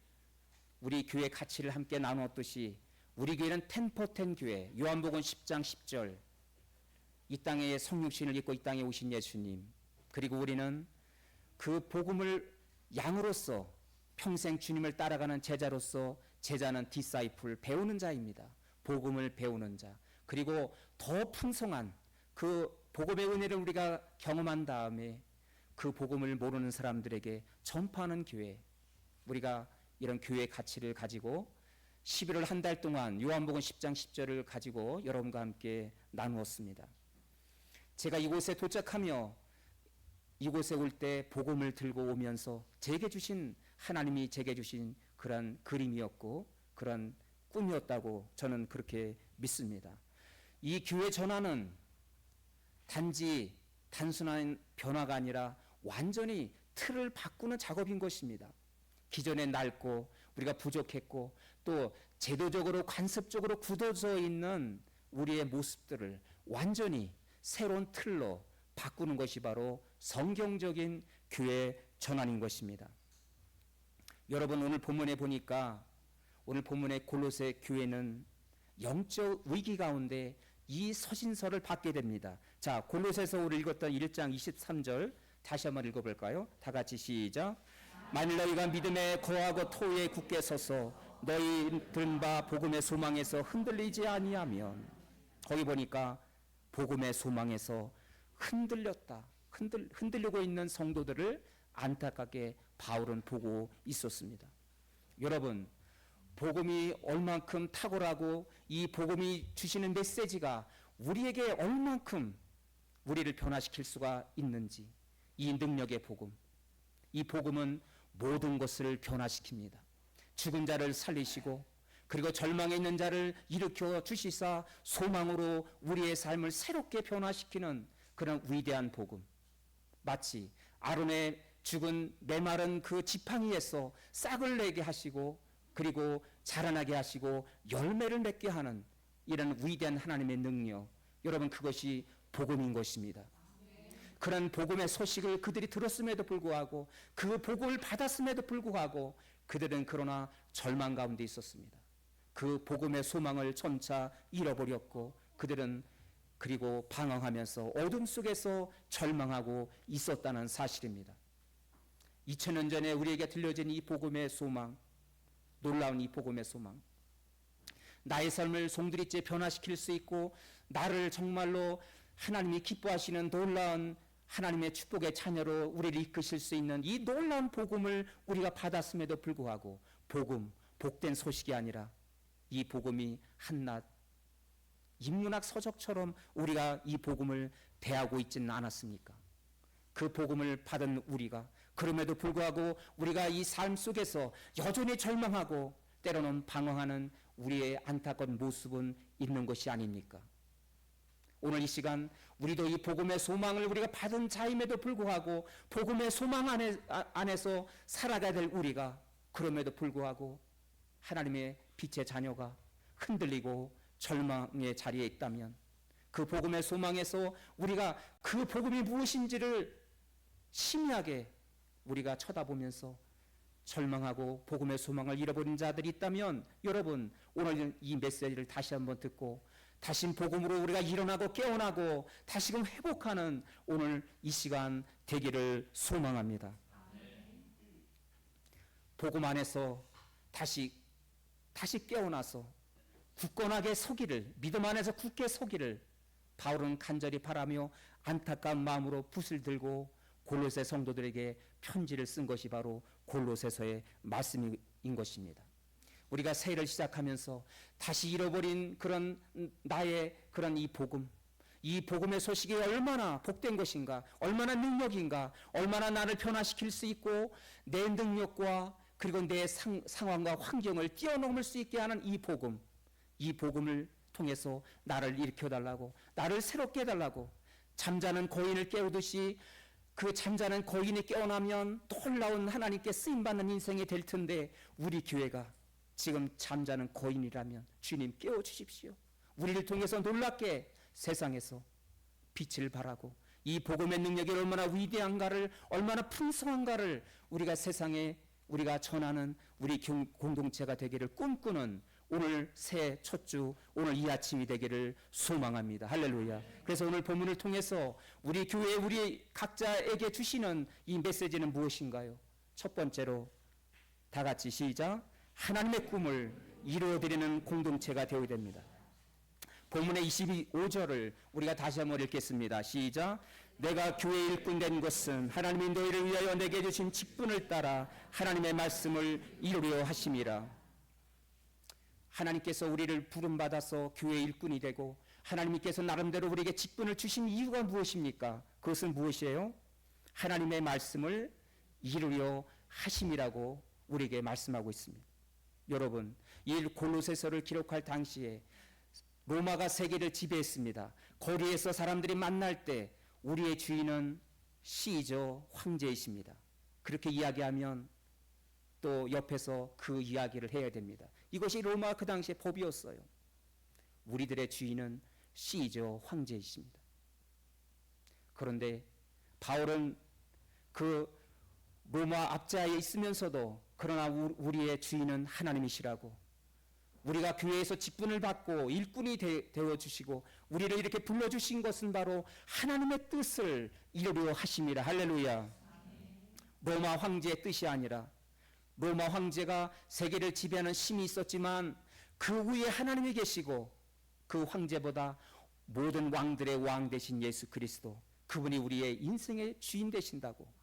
우리 교회 가치를 함께 나누었듯이 우리 교회는 10% 교회 요한복음 10장 10절 이 땅에 성육신을 입고 이 땅에 오신 예수님 그리고 우리는 그 복음을 양으로서 평생 주님을 따라가는 제자로서 제자는 디사이플 배우는 자입니다. 복음을 배우는 자. 그리고 더 풍성한 그 복음의 은혜를 우리가 경험한 다음에 그 복음을 모르는 사람들에게 전파하는 교회. 우리가 이런 교회의 가치를 가지고 11월 한 달 동안 요한복음 10장 10절을 가지고 여러분과 함께 나누었습니다. 제가 이곳에 도착하며 이곳에 올 때 복음을 들고 오면서 하나님이 제게 주신 그런 그림이었고 그런 꿈이었다고 저는 그렇게 믿습니다. 이 교회 전환은 단지 단순한 변화가 아니라 완전히 틀을 바꾸는 작업인 것입니다. 기존에 낡고 우리가 부족했고 또 제도적으로 관습적으로 굳어져 있는 우리의 모습들을 완전히 새로운 틀로 바꾸는 것이 바로 성경적인 교회 전환인 것입니다. 여러분, 오늘 본문에 보니까 오늘 본문의 골로새 교회는 영적 위기 가운데 이 서신서를 받게 됩니다. 자, 골로새서 우리 읽었던 1장 23절 다시 한번 읽어볼까요? 다 같이 시작. 만일 너희가 믿음에 거하고 토에 굳게 서서 너희 들은 바 복음의 소망에서 흔들리지 아니하면, 거기 보니까 복음의 소망에서 흔들리고 있는 성도들을 안타깝게 바울은 보고 있었습니다. 여러분, 복음이 얼만큼 탁월하고 이 복음이 주시는 메시지가 우리에게 얼만큼 우리를 변화시킬 수가 있는지, 이 능력의 복음, 이 복음은 모든 것을 변화시킵니다. 죽은 자를 살리시고 그리고 절망에 있는 자를 일으켜 주시사 소망으로 우리의 삶을 새롭게 변화시키는 그런 위대한 복음. 마치 아론의 죽은 메마른 그 지팡이에서 싹을 내게 하시고 그리고 자라나게 하시고 열매를 맺게 하는 이런 위대한 하나님의 능력, 여러분, 그것이 복음인 것입니다. 그런 복음의 소식을 그들이 들었음에도 불구하고 그 복음을 받았음에도 불구하고 그들은 그러나 절망 가운데 있었습니다. 그 복음의 소망을 점차 잃어버렸고 그들은 그리고 방황하면서 어둠 속에서 절망하고 있었다는 사실입니다. 2000년 전에 우리에게 들려진 이 복음의 소망, 놀라운 이 복음의 소망, 나의 삶을 송두리째 변화시킬 수 있고 나를 정말로 하나님이 기뻐하시는 놀라운 하나님의 축복의 자녀로 우리를 이끄실 수 있는 이 놀라운 복음을 우리가 받았음에도 불구하고 복음, 복된 소식이 아니라 이 복음이 한낱 인문학 서적처럼 우리가 이 복음을 대하고 있지는 않았습니까? 그 복음을 받은 우리가 그럼에도 불구하고 우리가 이 삶 속에서 여전히 절망하고 때로는 방황하는 우리의 안타까운 모습은 있는 것이 아닙니까? 오늘 이 시간 우리도 이 복음의 소망을 우리가 받은 자임에도 불구하고 복음의 소망 안에서 살아가야 될 우리가 그럼에도 불구하고 하나님의 빛의 자녀가 흔들리고 절망의 자리에 있다면 그 복음의 소망에서 우리가 그 복음이 무엇인지를 심야하게 우리가 쳐다보면서 절망하고 복음의 소망을 잃어버린 자들이 있다면 여러분, 오늘 이 메시지를 다시 한번 듣고 다시 복음으로 우리가 일어나고 깨어나고 다시금 회복하는 오늘 이 시간 되기를 소망합니다. 복음 안에서 다시 깨어나서 굳건하게 서기를, 믿음 안에서 굳게 서기를 바울은 간절히 바라며 안타까운 마음으로 붓을 들고 골로새 성도들에게 편지를 쓴 것이 바로 골로새서의 말씀인 것입니다. 우리가 새해를 시작하면서 다시 잃어버린 그런 나의 그런 이 복음, 이 복음의 소식이 얼마나 복된 것인가, 얼마나 능력인가, 얼마나 나를 변화시킬 수 있고 내 능력과 그리고 내 상황과 환경을 뛰어넘을 수 있게 하는 이 복음, 이 복음을 통해서 나를 일으켜달라고, 나를 새롭게 해달라고, 잠자는 거인을 깨우듯이 그 잠자는 거인이 깨어나면 놀라운 하나님께 쓰임받는 인생이 될 텐데 우리 교회가 지금 잠자는 거인이라면 주님 깨워주십시오. 우리를 통해서 놀랍게 세상에서 빛을 발하고 이 복음의 능력이 얼마나 위대한가를, 얼마나 풍성한가를 우리가 세상에 우리가 전하는 우리 공동체가 되기를 꿈꾸는 오늘 새해 첫 주, 오늘 이 아침이 되기를 소망합니다. 할렐루야. 그래서 오늘 본문을 통해서 우리 교회, 우리 각자에게 주시는 이 메시지는 무엇인가요? 첫 번째로 다 같이 시작. 하나님의 꿈을 이루어드리는 공동체가 되어야 됩니다. 본문의 25절을 우리가 다시 한번 읽겠습니다. 시작. 내가 교회 일꾼 된 것은 하나님이 너희를 위하여 내게 주신 직분을 따라 하나님의 말씀을 이루려 하심이라. 하나님께서 우리를 부름받아서 교회 일꾼이 되고 하나님께서 나름대로 우리에게 직분을 주신 이유가 무엇입니까? 그것은 무엇이에요? 하나님의 말씀을 이루려 하심이라고 우리에게 말씀하고 있습니다. 여러분, 이 골로새서를 기록할 당시에 로마가 세계를 지배했습니다. 거리에서 사람들이 만날 때 우리의 주인은 시저 황제이십니다. 그렇게 이야기하면 또 옆에서 그 이야기를 해야 됩니다. 이것이 로마 그 당시의 법이었어요. 우리들의 주인은 시저 황제이십니다. 그런데 바울은 그 로마 압제하에 있으면서도 그러나 우리의 주인은 하나님이시라고, 우리가 교회에서 직분을 받고 일꾼이 되어주시고 우리를 이렇게 불러주신 것은 바로 하나님의 뜻을 이루려 하심이라. 할렐루야. 로마 황제의 뜻이 아니라, 로마 황제가 세계를 지배하는 힘이 있었지만 그 위에 하나님이 계시고 그 황제보다 모든 왕들의 왕 되신 예수 그리스도, 그분이 우리의 인생의 주인 되신다고,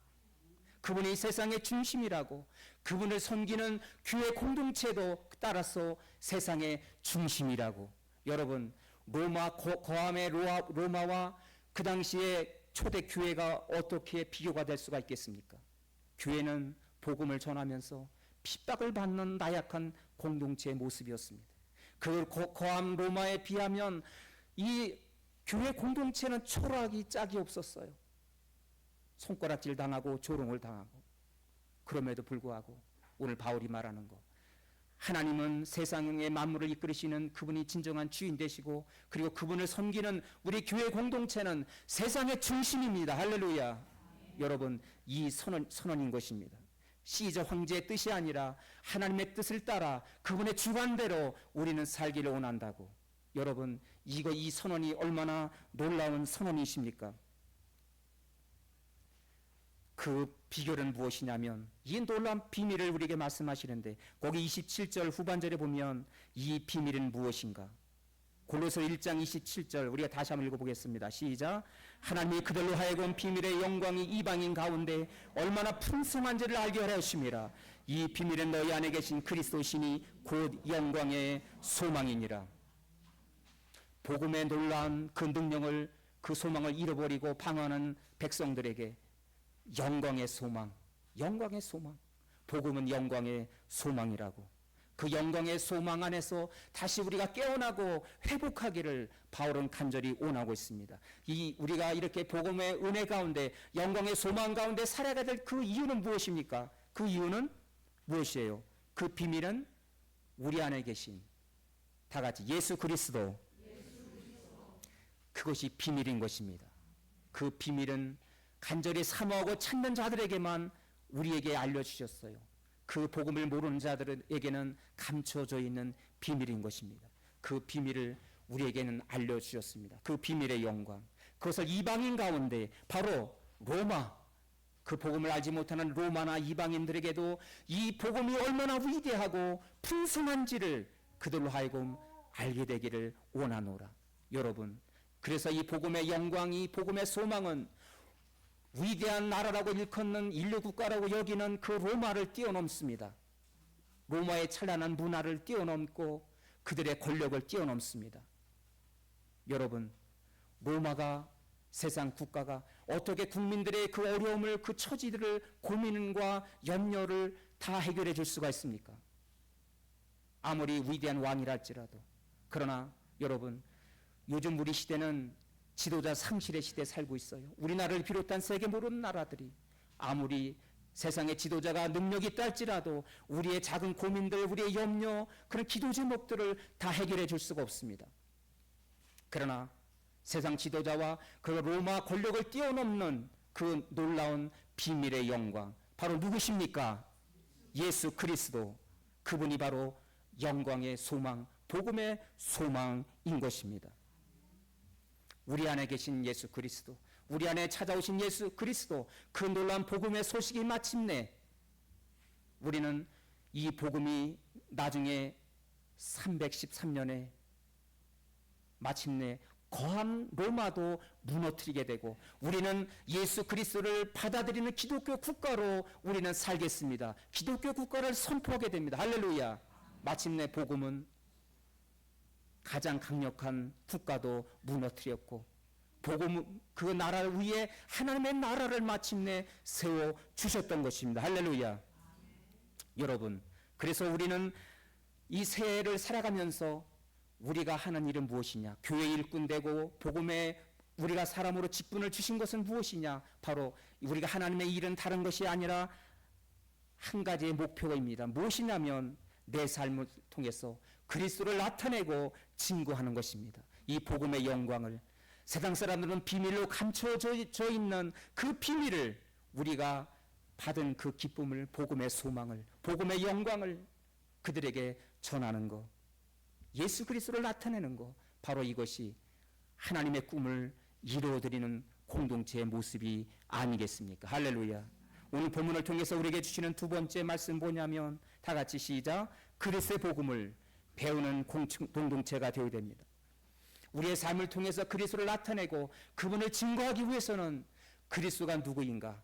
그분이 세상의 중심이라고, 그분을 섬기는 교회 공동체도 따라서 세상의 중심이라고. 여러분, 로마 거함의 로마와 그 당시에 초대 교회가 어떻게 비교가 될 수가 있겠습니까? 교회는 복음을 전하면서 핍박을 받는 나약한 공동체의 모습이었습니다. 그 거함 로마에 비하면 이 교회 공동체는 초라하기 짝이 없었어요. 손가락질 당하고 조롱을 당하고. 그럼에도 불구하고 오늘 바울이 말하는 거, 하나님은 세상의 만물을 이끌으시는 그분이 진정한 주인 되시고, 그리고 그분을 섬기는 우리 교회 공동체는 세상의 중심입니다. 할렐루야. 여러분, 이 선언인 것입니다. 시저 황제의 뜻이 아니라 하나님의 뜻을 따라 그분의 주관대로 우리는 살기를 원한다고. 여러분, 이 선언이 얼마나 놀라운 선언이십니까? 그 비결은 무엇이냐면, 이 놀라운 비밀을 우리에게 말씀하시는데, 거기 27절 후반절에 보면 이 비밀은 무엇인가? 골로새 1장 27절 우리가 다시 한번 읽어보겠습니다. 시작. 하나님이 그들로 하여금 비밀의 영광이 이방인 가운데 얼마나 풍성한지를 알게 하려 하심이라. 이 비밀은 너희 안에 계신 그리스도 신이 곧 영광의 소망이니라. 복음의 놀라운 그 능력을, 그 소망을 잃어버리고 방황하는 백성들에게 영광의 소망, 영광의 소망, 복음은 영광의 소망이라고. 그 영광의 소망 안에서 다시 우리가 깨어나고 회복하기를 바울은 간절히 원하고 있습니다. 우리가 이렇게 복음의 은혜 가운데, 영광의 소망 가운데 살아야 될 그 이유는 무엇입니까? 그 이유는 무엇이에요? 그 비밀은 우리 안에 계신, 다 같이 예수 그리스도. 그것이 비밀인 것입니다. 그 비밀은 간절히 사모하고 찾는 자들에게만 우리에게 알려주셨어요. 그 복음을 모르는 자들에게는 감춰져 있는 비밀인 것입니다. 그 비밀을 우리에게는 알려주셨습니다. 그 비밀의 영광, 그것을 이방인 가운데, 바로 로마, 그 복음을 알지 못하는 로마나 이방인들에게도 이 복음이 얼마나 위대하고 풍성한지를 그들로 하여금 알게 되기를 원하노라. 여러분, 그래서 이 복음의 영광이, 복음의 소망은 위대한 나라라고 일컫는 인류 국가라고 여기는 그 로마를 뛰어넘습니다. 로마의 찬란한 문화를 뛰어넘고 그들의 권력을 뛰어넘습니다. 여러분, 로마가, 세상 국가가 어떻게 국민들의 그 어려움을, 그 처지들을, 고민과 염려를 다 해결해 줄 수가 있습니까? 아무리 위대한 왕이랄지라도. 그러나 여러분, 요즘 우리 시대는 지도자 상실의 시대에 살고 있어요. 우리나라를 비롯한 세계 모든 나라들이 아무리 세상의 지도자가 능력이 있다 할지라도 우리의 작은 고민들, 우리의 염려, 그런 기도 제목들을 다 해결해 줄 수가 없습니다. 그러나 세상 지도자와 그 로마 권력을 뛰어넘는 그 놀라운 비밀의 영광, 바로 누구십니까? 예수 그리스도. 그분이 바로 영광의 소망, 복음의 소망인 것입니다. 우리 안에 계신 예수 그리스도, 우리 안에 찾아오신 예수 그리스도, 그 놀라운 복음의 소식이 마침내, 우리는 이 복음이 나중에 313년에 마침내 거한 로마도 무너뜨리게 되고 우리는 예수 그리스도를 받아들이는 기독교 국가로 우리는 살겠습니다. 기독교 국가를 선포하게 됩니다. 할렐루야. 마침내 복음은 가장 강력한 국가도 무너뜨렸고 복음 그 나라 위에 하나님의 나라를 마침내 세워 주셨던 것입니다. 할렐루야. 여러분, 그래서 우리는 이 새해를 살아가면서 우리가 하는 일은 무엇이냐? 교회 일꾼 되고 복음에 우리가 사람으로 직분을 주신 것은 무엇이냐? 바로 우리가 하나님의 일은 다른 것이 아니라 한 가지의 목표입니다. 무엇이냐면 내 삶을 통해서 그리스도를 나타내고 증거하는 것입니다. 이 복음의 영광을 세상 사람들은 비밀로 감춰져 있는 그 비밀을 우리가 받은 그 기쁨을 복음의 소망을 복음의 영광을 그들에게 전하는 것 예수 그리스도를 나타내는 것 바로 이것이 하나님의 꿈을 이루어드리는 공동체의 모습이 아니겠습니까? 할렐루야. 오늘 본문을 통해서 우리에게 주시는 두 번째 말씀 뭐냐면 다 같이 시작. 그리스도의 복음을 배우는 공동체가 되어야 됩니다. 우리의 삶을 통해서 그리스도를 나타내고 그분을 증거하기 위해서는 그리스도가 누구인가?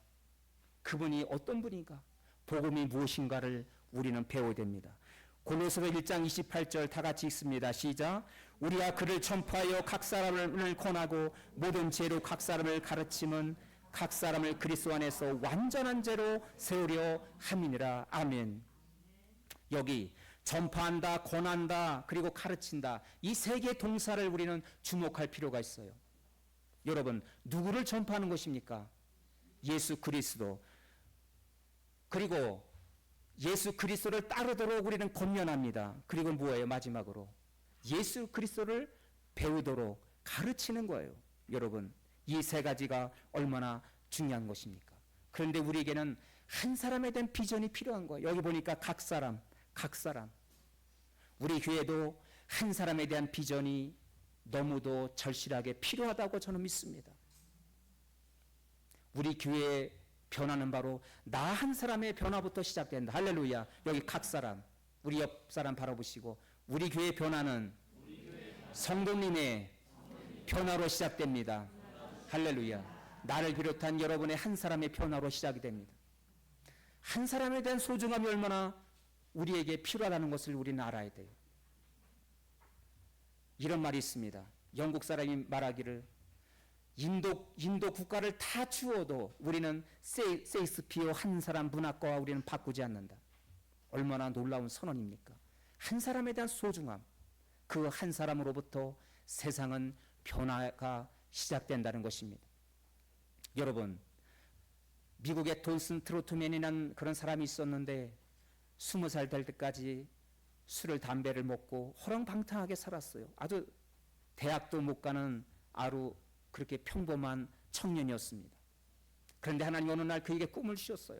그분이 어떤 분인가? 복음이 무엇인가를 우리는 배워야 됩니다. 고린도서 1장 28절 다 같이 읽습니다. 시작. 우리가 그를 전파하여 각 사람을 권하고 모든 죄로 각 사람을 가르침은 각 사람을 그리스도 안에서 완전한 죄로 세우려 함이니라. 아멘. 여기 전파한다, 권한다, 그리고 가르친다. 이 세 개의 동사를 우리는 주목할 필요가 있어요. 여러분, 누구를 전파하는 것입니까? 예수 그리스도. 그리고 예수 그리스도를 따르도록 우리는 권면합니다. 그리고 뭐예요? 마지막으로 예수 그리스도를 배우도록 가르치는 거예요. 여러분, 이 세 가지가 얼마나 중요한 것입니까? 그런데 우리에게는 한 사람에 대한 비전이 필요한 거예요. 여기 보니까 각 사람 우리 교회도 한 사람에 대한 비전이 너무도 절실하게 필요하다고 저는 믿습니다. 우리 교회의 변화는 바로 나 한 사람의 변화부터 시작된다. 할렐루야. 여기 각 사람, 우리 옆 사람 바라보시고 우리 교회의 변화는 성도님의 변화로 시작됩니다. 할렐루야. 나를 비롯한 여러분의 한 사람의 변화로 시작이 됩니다. 한 사람에 대한 소중함이 얼마나 우리에게 필요하다는 것을 우리는 알아야 돼요. 이런 말이 있습니다. 영국 사람이 말하기를 인도 국가를 다 주어도 우리는 세익스피어 한 사람 문학과와 우리는 바꾸지 않는다. 얼마나 놀라운 선언입니까? 한 사람에 대한 소중함, 그 한 사람으로부터 세상은 변화가 시작된다는 것입니다. 여러분, 미국의 돈슨 트로트맨이라는 그런 사람이 있었는데 20살 될 때까지 술을 담배를 먹고 허랑방탕하게 살았어요. 아주 대학도 못 가는 아주 그렇게 평범한 청년이었습니다. 그런데 하나님 어느 날 그에게 꿈을 주셨어요.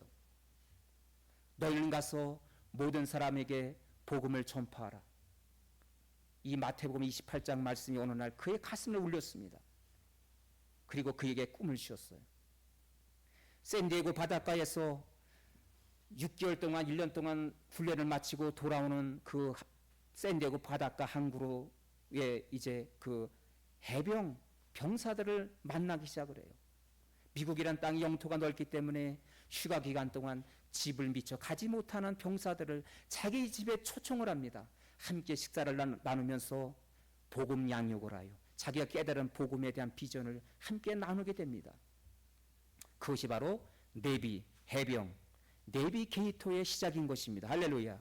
너희는 가서 모든 사람에게 복음을 전파하라. 이 마태복음 28장 말씀이 어느 날 그의 가슴을 울렸습니다. 그리고 그에게 꿈을 주셨어요. 샌디에고 바닷가에서 6개월 동안 1년 동안 훈련을 마치고 돌아오는 그 샌디에고 바닷가 항구로에 이제 그 해병 병사들을 만나기 시작을 해요. 미국이란 땅이 영토가 넓기 때문에 휴가 기간 동안 집을 미처 가지 못하는 병사들을 자기 집에 초청을 합니다. 함께 식사를 나누면서 복음 양육을 하여 자기가 깨달은 복음에 대한 비전을 함께 나누게 됩니다. 그것이 바로 내비, 해병, 내비게이터의 시작인 것입니다. 할렐루야.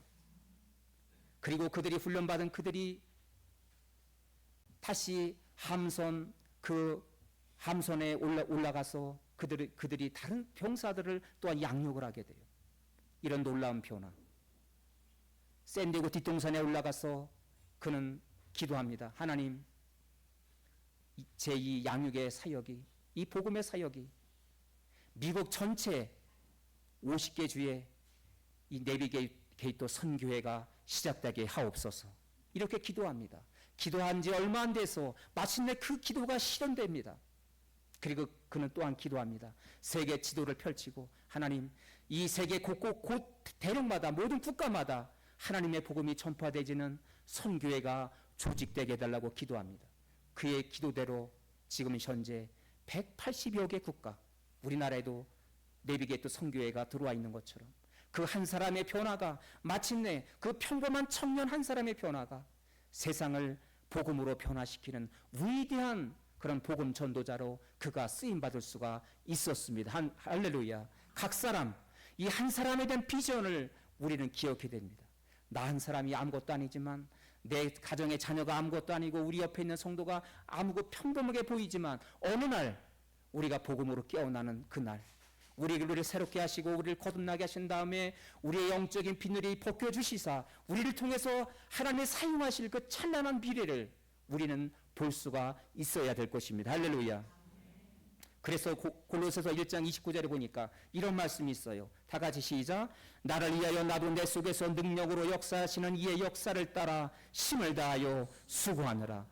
그리고 그들이 훈련받은 그들이 다시 함선, 그 함선에 올라가서 그들이 다른 병사들을 또한 양육을 하게 돼요. 이런 놀라운 변화. 샌디에고 뒷동산에 올라가서 그는 기도합니다. 하나님, 제 이 양육의 사역이, 이 복음의 사역이 미국 전체 50개 주에 이 내비게이터 선교회가 시작되게 하옵소서. 이렇게 기도합니다. 기도한 지 얼마 안 돼서 마침내 그 기도가 실현됩니다. 그리고 그는 또한 기도합니다. 세계 지도를 펼치고 하나님, 이 세계 곳곳 대륙마다 모든 국가마다 하나님의 복음이 전파되지는 선교회가 조직되게 해달라고 기도합니다. 그의 기도대로 지금 현재 180여 개 국가, 우리나라에도 내비게이트 선교회가 들어와 있는 것처럼 그 한 사람의 변화가 마침내 그 평범한 청년 한 사람의 변화가 세상을 복음으로 변화시키는 위대한 그런 복음 전도자로 그가 쓰임 받을 수가 있었습니다. 할렐루야. 각 사람 이 한 사람에 대한 비전을 우리는 기억해야 됩니다. 나 한 사람이 아무것도 아니지만 내 가정의 자녀가 아무것도 아니고 우리 옆에 있는 성도가 아무것도 평범하게 보이지만 어느 날 우리가 복음으로 깨어나는 그날 우리를 새롭게 하시고 우리를 거듭나게 하신 다음에 우리의 영적인 비늘이 벗겨주시사 우리를 통해서 하나님의 사용하실 그 찬란한 미래를 우리는 볼 수가 있어야 될 것입니다. 할렐루야. 그래서 골로새서 1장 29절에 보니까 이런 말씀이 있어요. 다 같이 시작. 나를 위하여 나도 내 속에서 능력으로 역사하시는 이의 역사를 따라 힘을 다하여 수고하느라.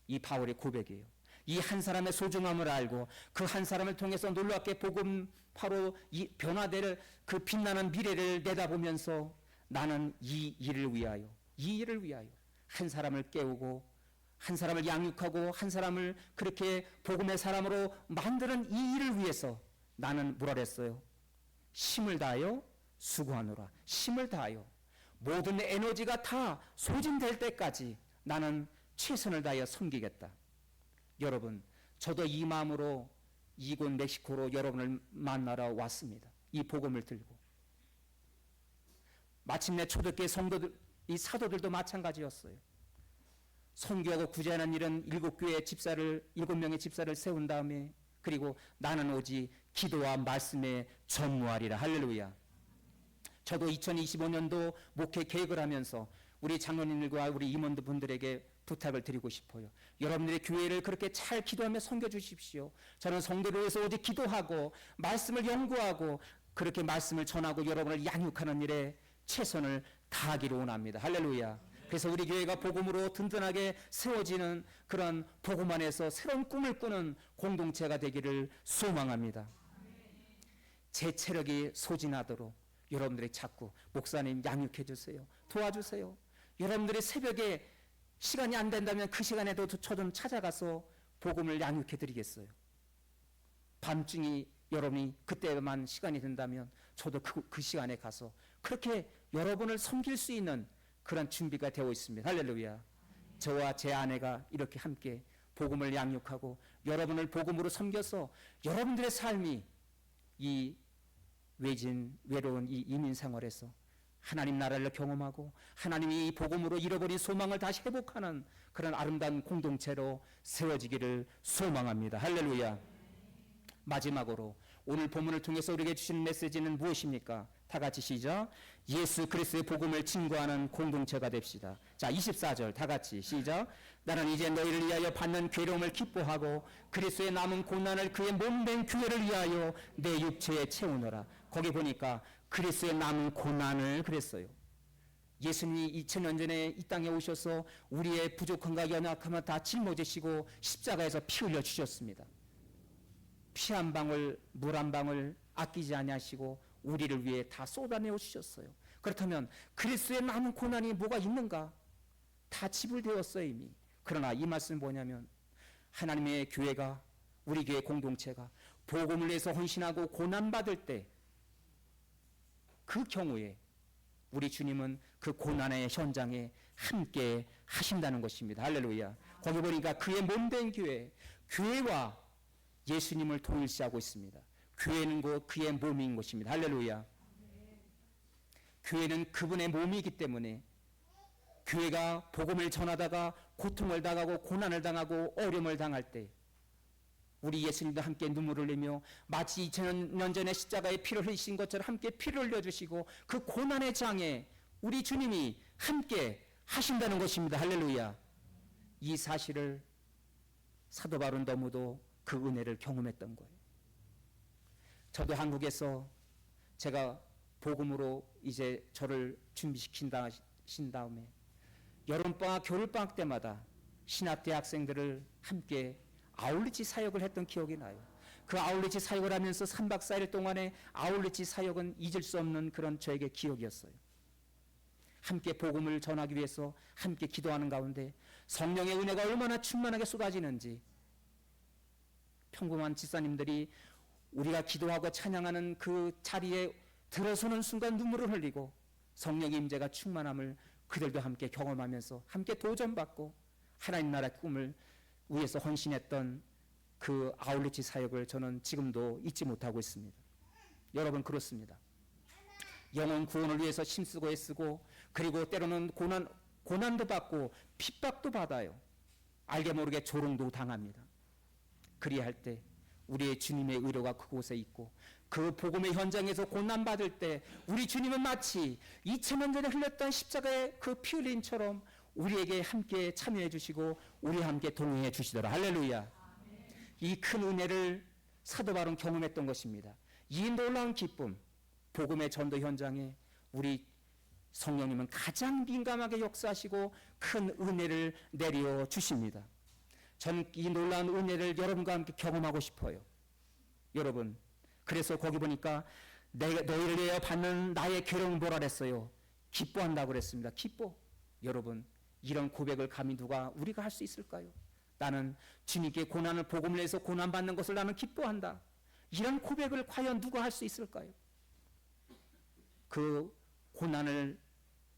이 바울의 고백이에요. 이 한 사람의 소중함을 알고 그 한 사람을 통해서 놀랍게 복음파로 이 변화될 그 빛나는 미래를 내다보면서 나는 이 일을 위하여 한 사람을 깨우고 한 사람을 양육하고 한 사람을 그렇게 복음의 사람으로 만드는 이 일을 위해서 나는 뭐라 그랬어요? 힘을 다하여 수고하노라. 힘을 다하여 모든 에너지가 다 소진될 때까지 나는 최선을 다하여 섬기겠다. 여러분, 저도 이 마음으로 이곳 멕시코로 여러분을 만나러 왔습니다. 이 복음을 들고. 마침내 초대교회 성도들, 이 사도들도 마찬가지였어요. 선교하고 구제하는 일은 7명의 집사를 세운 다음에 그리고 나는 오직 기도와 말씀에 전무하리라. 할렐루야. 저도 2025년도 목회 계획을 하면서 우리 장로님들과 우리 임원분들에게 부탁을 드리고 싶어요. 여러분들의 교회를 그렇게 잘 기도하며 섬겨 주십시오. 저는 성도를 위해서 오직 기도하고 말씀을 연구하고 그렇게 말씀을 전하고 여러분을 양육하는 일에 최선을 다하기를 원합니다. 할렐루야. 그래서 우리 교회가 복음으로 든든하게 세워지는 그런 복음 안에서 새로운 꿈을 꾸는 공동체가 되기를 소망합니다. 제 체력이 소진하도록 여러분들이 자꾸 목사님 양육해 주세요. 도와주세요. 여러분들이 새벽에 시간이 안 된다면 그 시간에도 저 좀 찾아가서 복음을 양육해 드리겠어요. 밤중이 여러분이 그때만 시간이 된다면 저도 그 시간에 가서 그렇게 여러분을 섬길 수 있는 그런 준비가 되어 있습니다. 할렐루야. 저와 제 아내가 이렇게 함께 복음을 양육하고 여러분을 복음으로 섬겨서 여러분들의 삶이 이 외로운 이 이민 생활에서 하나님 나라를 경험하고 하나님이 이 복음으로 잃어버린 소망을 다시 회복하는 그런 아름다운 공동체로 세워지기를 소망합니다. 할렐루야. 마지막으로 오늘 본문을 통해서 우리에게 주신 메시지는 무엇입니까? 다 같이 시작. 예수 그리스도의 복음을 증거하는 공동체가 됩시다. 자, 24절 다 같이 시작. 나는 이제 너희를 위하여 받는 괴로움을 기뻐하고 그리스도의 남은 고난을 그의 몸된 교회를 위하여 내 육체에 채우노라. 거기 보니까 그리스도의 남은 고난을 그랬어요. 예수님이 2000년 전에 이 땅에 오셔서 우리의 부족함과 연약함을 다 짊어지시고 십자가에서 피 흘려 주셨습니다. 피 한 방울, 물 한 방울 아끼지 아니하시고 우리를 위해 다 쏟아내어 주셨어요. 그렇다면 그리스도의 남은 고난이 뭐가 있는가? 다 지불되었어요 이미. 그러나 이 말씀은 뭐냐면 하나님의 교회가 우리 교회 공동체가 복음을 위해서 헌신하고 고난받을 때 그 경우에 우리 주님은 그 고난의 현장에 함께 하신다는 것입니다. 할렐루야. 거기 보니까 그의 몸된 교회와 예수님을 동일시하고 있습니다. 교회는 곧 그의 몸인 것입니다. 할렐루야. 교회는 그분의 몸이기 때문에 교회가 복음을 전하다가 고통을 당하고 고난을 당하고 어려움을 당할 때 우리 예수님도 함께 눈물을 흘리며 마치 2000년 전에 십자가에 피를 흘리신 것처럼 함께 피를 흘려주시고 그 고난의 장에 우리 주님이 함께 하신다는 것입니다. 할렐루야. 이 사실을 사도 바울은 너무도 그 은혜를 경험했던 거예요. 저도 한국에서 제가 복음으로 이제 저를 준비시킨 다음에 여름방학, 겨울방학 때마다 신학대 학생들을 함께 아울리치 사역을 했던 기억이 나요. 그 아울리치 사역을 하면서 3박 4일 동안에 아울리치 사역은 잊을 수 없는 그런 저에게 기억이었어요. 함께 복음을 전하기 위해서 함께 기도하는 가운데 성령의 은혜가 얼마나 충만하게 쏟아지는지, 평범한 집사님들이 우리가 기도하고 찬양하는 그 자리에 들어서는 순간 눈물을 흘리고 성령의 임재가 충만함을 그들도 함께 경험하면서 함께 도전받고 하나님 나라의 꿈을 위해서 헌신했던 그 아울리치 사역을 저는 지금도 잊지 못하고 있습니다. 여러분, 그렇습니다. 영혼 구원을 위해서 힘쓰고 애쓰고, 그리고 때로는 고난도 받고 핍박도 받아요. 알게 모르게 조롱도 당합니다. 그리할 때 우리의 주님의 의로가 그곳에 있고, 그 복음의 현장에서 고난받을 때 우리 주님은 마치 2000년 전에 흘렸던 십자가의 그 피 흘림처럼 우리에게 함께 참여해 주시고 우리와 함께 동행해 주시더라. 할렐루야. 이 큰 은혜를 사도 바울은 경험했던 것입니다. 이 놀라운 기쁨, 복음의 전도 현장에 우리 성령님은 가장 민감하게 역사하시고 큰 은혜를 내려 주십니다. 저는 이 놀라운 은혜를 여러분과 함께 경험하고 싶어요. 여러분, 그래서 거기 보니까 너희를 위하여 받는 나의 괴로움을 뭐라 그랬어요? 기뻐한다고 그랬습니다. 기뻐. 여러분, 이런 고백을 감히 우리가 할 수 있을까요? 나는 주님께 고난을 복음을 해서 고난받는 것을 나는 기뻐한다. 이런 고백을 과연 누가 할 수 있을까요? 그 고난을,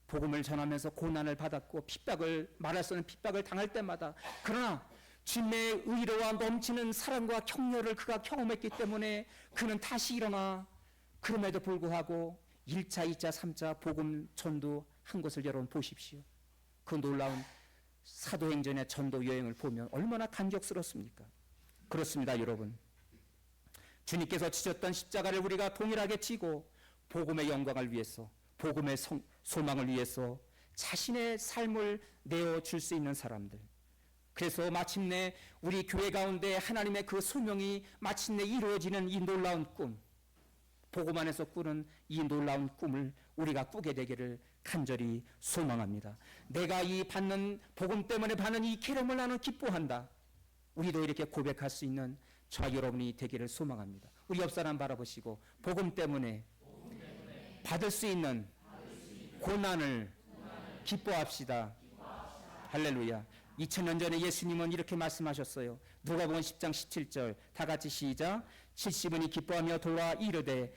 복음을 전하면서 고난을 받았고 핍박을, 말할 수 없는 핍박을 당할 때마다, 그러나 주님의 의로와 넘치는 사랑과 격려를 그가 경험했기 때문에 그는 다시 일어나, 그럼에도 불구하고 1차, 2차, 3차 복음 전도한 것을 여러분 보십시오. 그 놀라운 사도행전의 전도 여행을 보면 얼마나 감격스럽습니까? 그렇습니다, 여러분. 주님께서 지셨던 십자가를 우리가 동일하게 지고 복음의 영광을 위해서, 복음의 소망을 위해서 자신의 삶을 내어줄 수 있는 사람들, 그래서 마침내 우리 교회 가운데 하나님의 그 소명이 마침내 이루어지는 이 놀라운 꿈, 복음 안에서 꾸는 이 놀라운 꿈을 우리가 꾸게 되기를 간절히 소망합니다. 내가 이 받는 복음 때문에 받는 이 기름을 나는 기뻐한다. 우리도 이렇게 고백할 수 있는 저와 여러분이 되기를 소망합니다. 우리 옆 사람 바라보시고 복음 때문에 받을 수 있는 고난을 기뻐합시다. 할렐루야. 2000년 전에 예수님은 이렇게 말씀하셨어요. 누가복음 10장 17절 다 같이 시작. 70인이 기뻐하며 돌아 이르되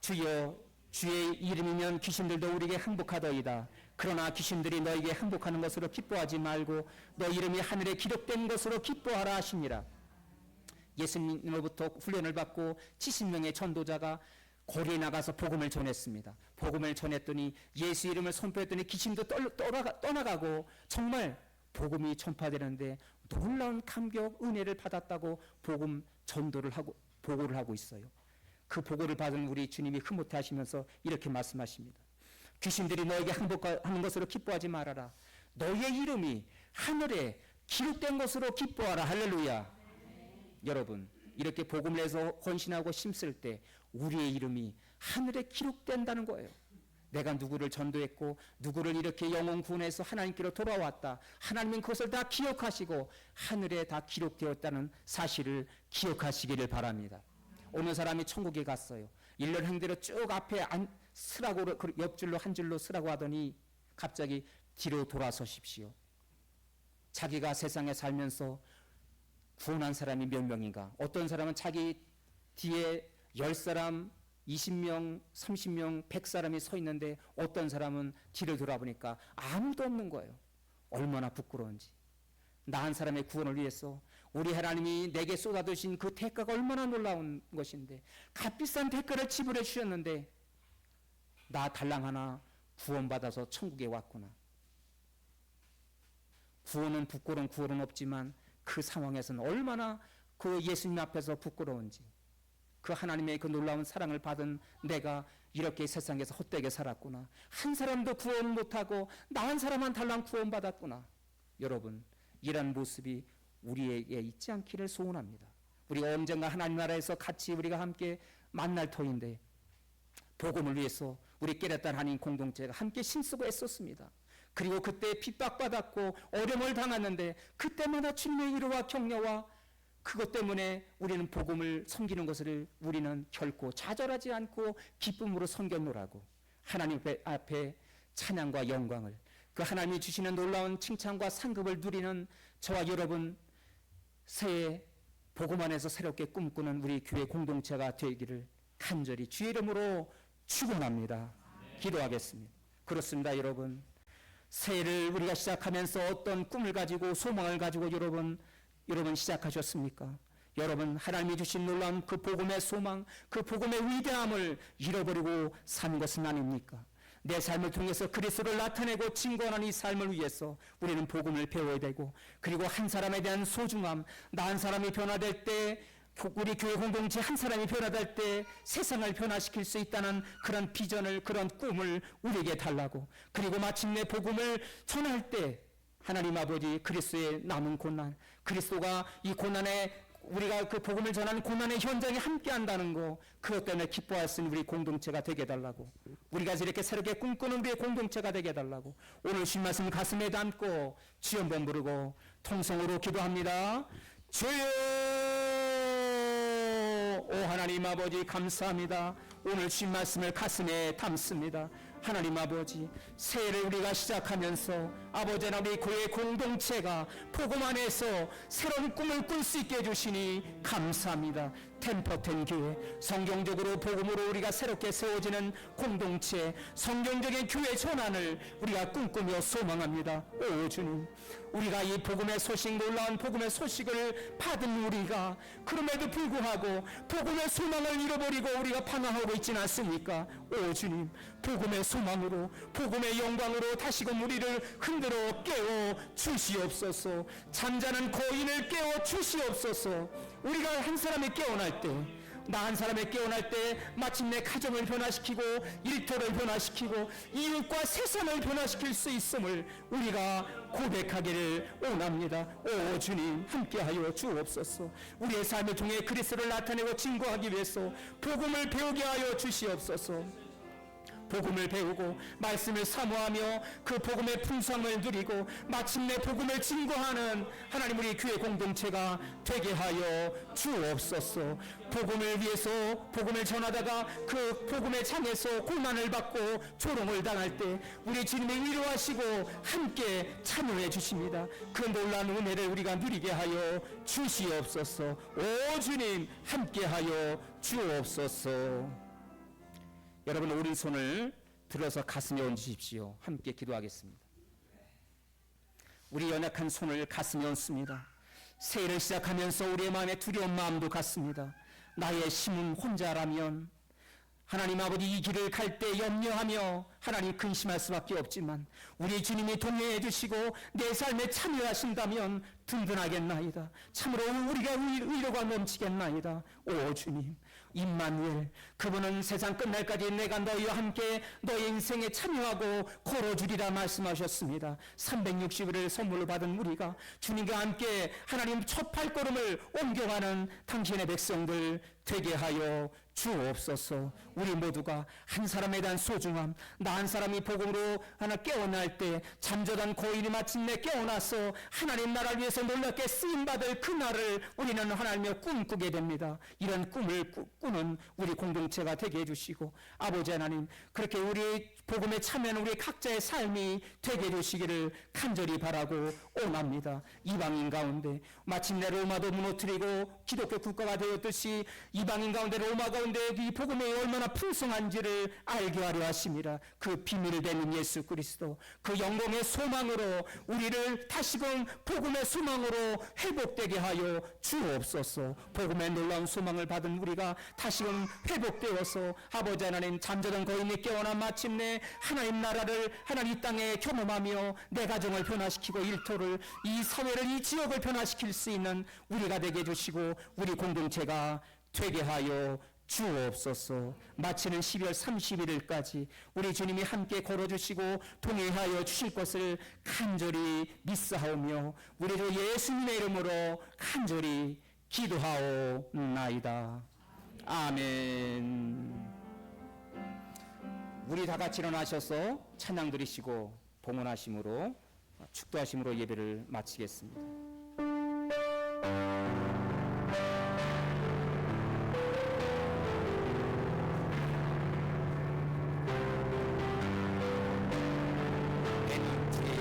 주여 주의 이름이면 귀신들도 우리에게 항복하더이다. 그러나 귀신들이 너에게 항복하는 것으로 기뻐하지 말고 너 이름이 하늘에 기록된 것으로 기뻐하라 하시니라. 예수님으로부터 훈련을 받고 70명의 전도자가 거리에 나가서 복음을 전했습니다. 복음을 전했더니 예수 이름을 선포했더니 귀신도 떠나가고 정말 복음이 전파되는데 놀라운 감격, 은혜를 받았다고 복음 전도를 하고 보고를 하고 있어요. 그 보고를 받은 우리 주님이 흐뭇해 하시면서 이렇게 말씀하십니다. 귀신들이 너에게 항복하는 것으로 기뻐하지 말아라. 너의 이름이 하늘에 기록된 것으로 기뻐하라. 할렐루야. 여러분, 이렇게 복음을 해서 헌신하고 심쓸 때 우리의 이름이 하늘에 기록된다는 거예요. 내가 누구를 전도했고 누구를 이렇게 영혼 구원해서 하나님께로 돌아왔다. 하나님은 그것을 다 기억하시고 하늘에 다 기록되었다는 사실을 기억하시기를 바랍니다. 어느 사람이 천국에 갔어요. 1년 행대로 쭉 앞에 서라고, 옆줄로 한 줄로 서라고 하더니 갑자기 뒤로 돌아서십시오. 자기가 세상에 살면서 구원한 사람이 몇 명인가? 어떤 사람은 자기 뒤에 10사람, 20명, 30명, 100사람이 서 있는데 어떤 사람은 뒤를 돌아보니까 아무도 없는 거예요. 얼마나 부끄러운지. 나 한 사람의 구원을 위해서 우리 하나님이 내게 쏟아주신 그 대가가 얼마나 놀라운 것인데, 값비싼 대가를 지불해 주셨는데 나 달랑 하나 구원받아서 천국에 왔구나. 구원은 부끄러운 구원은 없지만 그 상황에서는 얼마나 그 예수님 앞에서 부끄러운지, 그 하나님의 그 놀라운 사랑을 받은 내가 이렇게 세상에서 헛되게 살았구나. 한 사람도 구원 못하고 나 한 사람만 달랑 구원받았구나. 여러분, 이런 모습이 우리에게 있지 않기를 소원합니다. 우리가 언젠가 하나님 나라에서 같이 우리가 함께 만날 터인데 복음을 위해서 우리 깨닫던 한인 공동체가 함께 힘쓰고 애썼습니다. 그리고 그때 핍박받았고 어려움을 당했는데 그때마다 주님의 위로와 격려와 그것 때문에 우리는 복음을 섬기는 것을 우리는 결코 좌절하지 않고 기쁨으로 섬겼노라고 하나님 앞에 찬양과 영광을, 그 하나님이 주시는 놀라운 칭찬과 상급을 누리는 저와 여러분 새해 복음 안에서 새롭게 꿈꾸는 우리 교회 공동체가 되기를 간절히 주의 이름으로 축원합니다. 기도하겠습니다. 그렇습니다, 여러분. 새해를 우리가 시작하면서 어떤 꿈을 가지고 소망을 가지고 여러분 시작하셨습니까? 여러분 하나님이 주신 놀라운 그 복음의 소망, 그 복음의 위대함을 잃어버리고 산 것은 아닙니까? 내 삶을 통해서 그리스도를 나타내고 증거하는 이 삶을 위해서 우리는 복음을 배워야 되고, 그리고 한 사람에 대한 소중함, 나 한 사람이 변화될 때, 우리 교회 공동체 한 사람이 변화될 때 세상을 변화시킬 수 있다는 그런 비전을, 그런 꿈을 우리에게 달라고, 그리고 마침내 복음을 전할 때 하나님 아버지 그리스도의 남은 고난, 그리스도가 이 고난에, 우리가 그 복음을 전하는 고난의 현장에 함께 한다는 거, 그것 때문에 기뻐할 수 있는 우리 공동체가 되게 해달라고, 우리가 이렇게 새롭게 꿈꾸는 우리의 공동체가 되게 해달라고 오늘 신 말씀 가슴에 담고 주여 한번 부르고 통성으로 기도합니다. 주여, 오 하나님 아버지 감사합니다. 오늘 신 말씀을 가슴에 담습니다. 하나님 아버지, 새해를 우리가 시작하면서 아버지 하나님 우리 교회 공동체가 복음 안에서 새로운 꿈을 꿀 수 있게 해주시니 감사합니다. 템퍼텐 교회, 성경적으로 복음으로 우리가 새롭게 세워지는 공동체, 성경적인 교회 전환을 우리가 꿈꾸며 소망합니다. 오 주님, 우리가 이 복음의 소식, 놀라운 복음의 소식을 받은 우리가 그럼에도 불구하고 복음의 소망을 잃어버리고 우리가 방황하고 있지는 않습니까? 오 주님, 복음의 소망으로, 복음의 영광으로 다시금 우리를 흔들어 깨워 주시옵소서. 잠자는 거인을 깨워 주시옵소서. 우리가 한 사람이 깨어날 때, 나 한 사람이 깨어날 때 마침내 가정을 변화시키고 일터를 변화시키고 이웃과 세상을 변화시킬 수 있음을 우리가 고백하기를 원합니다. 오 주님, 함께하여 주옵소서. 우리의 삶을 통해 그리스도를 나타내고 증거하기 위해서 복음을 배우게 하여 주시옵소서. 복음을 배우고 말씀을 사모하며 그 복음의 풍성을 누리고 마침내 복음을 증거하는 하나님 우리 교회 공동체가 되게 하여 주옵소서. 복음을 위해서 복음을 전하다가 그 복음의 장에서 고난을 받고 조롱을 당할 때 우리 주님이 위로하시고 함께 참여해 주십니다. 그 놀라운 은혜를 우리가 누리게 하여 주시옵소서. 오 주님, 함께 하여 주옵소서. 여러분 오른손을 들어서 가슴에 얹으십시오. 함께 기도하겠습니다. 우리 연약한 손을 가슴에 얹습니다. 새해를 시작하면서 우리의 마음에 두려운 마음도 같습니다. 나의 힘은 혼자라면, 하나님 아버지 이 길을 갈 때 염려하며 하나님 근심할 수밖에 없지만 우리 주님이 동행해 주시고 내 삶에 참여하신다면 든든하겠나이다. 참으로 우리가 위로가 넘치겠나이다. 오 주님, 임마누엘, 그분은 세상 끝날까지 내가 너희와 함께 너희 인생에 참여하고 걸어주리라 말씀하셨습니다. 360일을 선물로 받은 우리가 주님과 함께 하나님 첫 발걸음을 옮겨가는 당신의 백성들 되게 하여 주옵소서. 우리 모두가 한 사람에 대한 소중함, 나 한 사람이 복음으로 하나 깨어날 때 잠자던 고인이 마침내 깨어나서 하나님 나라를 위해서 놀랍게 쓰임받을 그날을 우리는 하나님의 꿈꾸게 됩니다. 이런 꿈을 꾸는 우리 공동체가 되게 해주시고 아버지 하나님, 그렇게 우리 복음에 참여하는 우리 각자의 삶이 되게 해주시기를 간절히 바라고 원합니다. 이방인 가운데 마침내 로마도 무너뜨리고 기독교 국가가 되었듯이 이방인 가운데 로마 가운데 이 복음이 얼마나 풍성한지를 알게 하려 하십니다. 그 비밀된 예수 그리스도, 그 영광의 소망으로 우리를 다시금 복음의 소망으로 회복되게 하여 주옵소서. 복음의 놀라운 소망을 받은 우리가 다시금 회복되어서 아버지 하나님 잠자던 거인이 깨어나 마침내 하나님 나라를 하나님 이 땅에 경험하며 내 가정을 변화시키고 일터를, 이 사회를, 이 지역을 변화시킬 수 있는 우리가 되게 해주시고 우리 공동체가 되게 하여 주옵소서. 마치는 12월 31일까지 우리 주님이 함께 걸어주시고 동행하여 주실 것을 간절히 믿사오며 우리 주 예수님의 이름으로 간절히 기도하옵나이다. 아멘. 우리 다 같이 일어나셔서 찬양 드리시고 봉헌하심으로 축도하심으로 예배를 마치겠습니다. 주의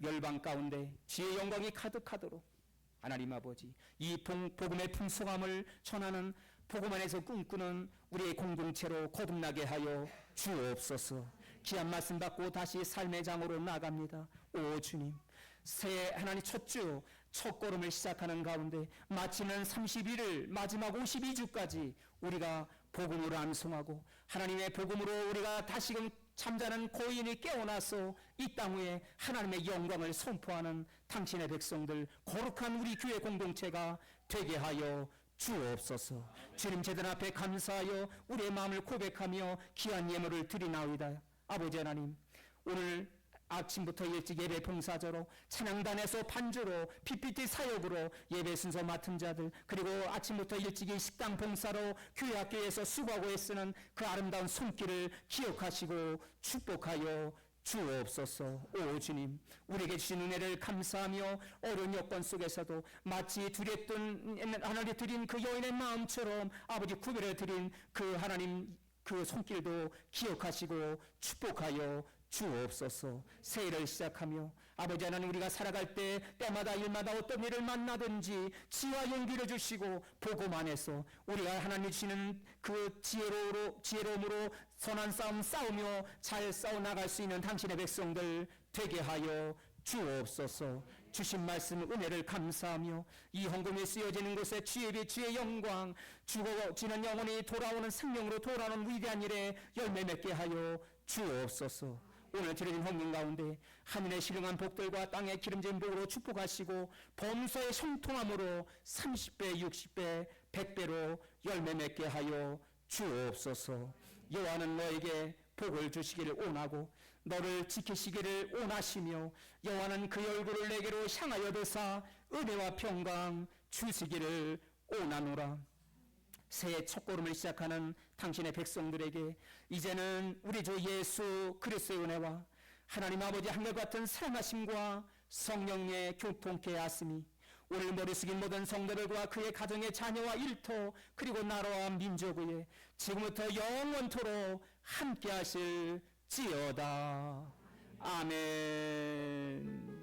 열방 가운데 주의 영광이 가득하도록 하나님 아버지 이 복음의 풍성함을 전하는 복음 안에서 꿈꾸는 우리의 공동체로 거듭나게 하여 주옵소서. 귀한 말씀 받고 다시 삶의 장으로 나갑니다. 오 주님, 새해 하나님 첫 주 첫 걸음을 시작하는 가운데 마치는 31일 마지막 52주까지 우리가 복음으로 암송하고 하나님의 복음으로 우리가 다시금 잠자는 고인이 깨어나서 이 땅 위에 하나님의 영광을 선포하는 당신의 백성들 거룩한 우리 교회 공동체가 되게 하여 주옵소서. 주님 제단 앞에 감사하여 우리의 마음을 고백하며 귀한 예물을 드리나이다. 아버지 하나님, 오늘 아침부터 일찍 예배 봉사자로 찬양단에서 반주로 PPT 사역으로 예배 순서 맡은 자들 그리고 아침부터 일찍이 식당 봉사로 교회 학교에서 수고하고 애쓰는 그 아름다운 손길을 기억하시고 축복하여 주옵소서. 오 주님, 우리에게 주신 은혜를 감사하며 어려운 여건 속에서도 마치 두렸던 하나님 드린 그 여인의 마음처럼 아버지 구별해 드린 그 하나님 그 손길도 기억하시고 축복하여 주옵소서. 새해를 시작하며 아버지 하나님 우리가 살아갈 때 때마다 일마다 어떤 일을 만나든지 지혜와 용기를 주시고 복음 안에서 우리가 하나님 주시는 그 지혜로움으로 선한 싸움 싸우며 잘 싸워나갈 수 있는 당신의 백성들 되게 하여 주옵소서. 주신 말씀 은혜를 감사하며 이 헌금이 쓰여지는 곳에 주의 빛 주의 영광 죽어지는 영혼이 돌아오는 생명으로 돌아오는 위대한 일에 열매 맺게 하여 주옵소서. 오늘 드려진 헌금 가운데 하늘의 신령한 복들과 땅의 기름진 복으로 축복하시고 범사의 형통함으로 30배 60배 100배로 열매 맺게 하여 주옵소서. 여호와는 너에게 복을 주시기를 원하고 너를 지키시기를 원하시며 여호와는 그의 얼굴을 내게로 향하여 드사 은혜와 평강 주시기를 원하노라. 새해 첫걸음을 시작하는 당신의 백성들에게 이제는 우리 주 예수 그리스도의 은혜와 하나님 아버지 한결같은 사랑하심과 성령의 교통케 하심이 오늘 머리 숙인 모든 성도들과 그의 가정의 자녀와 일터 그리고 나라와 민족 위에 지금부터 영원토록 함께 하실지어다. 아멘.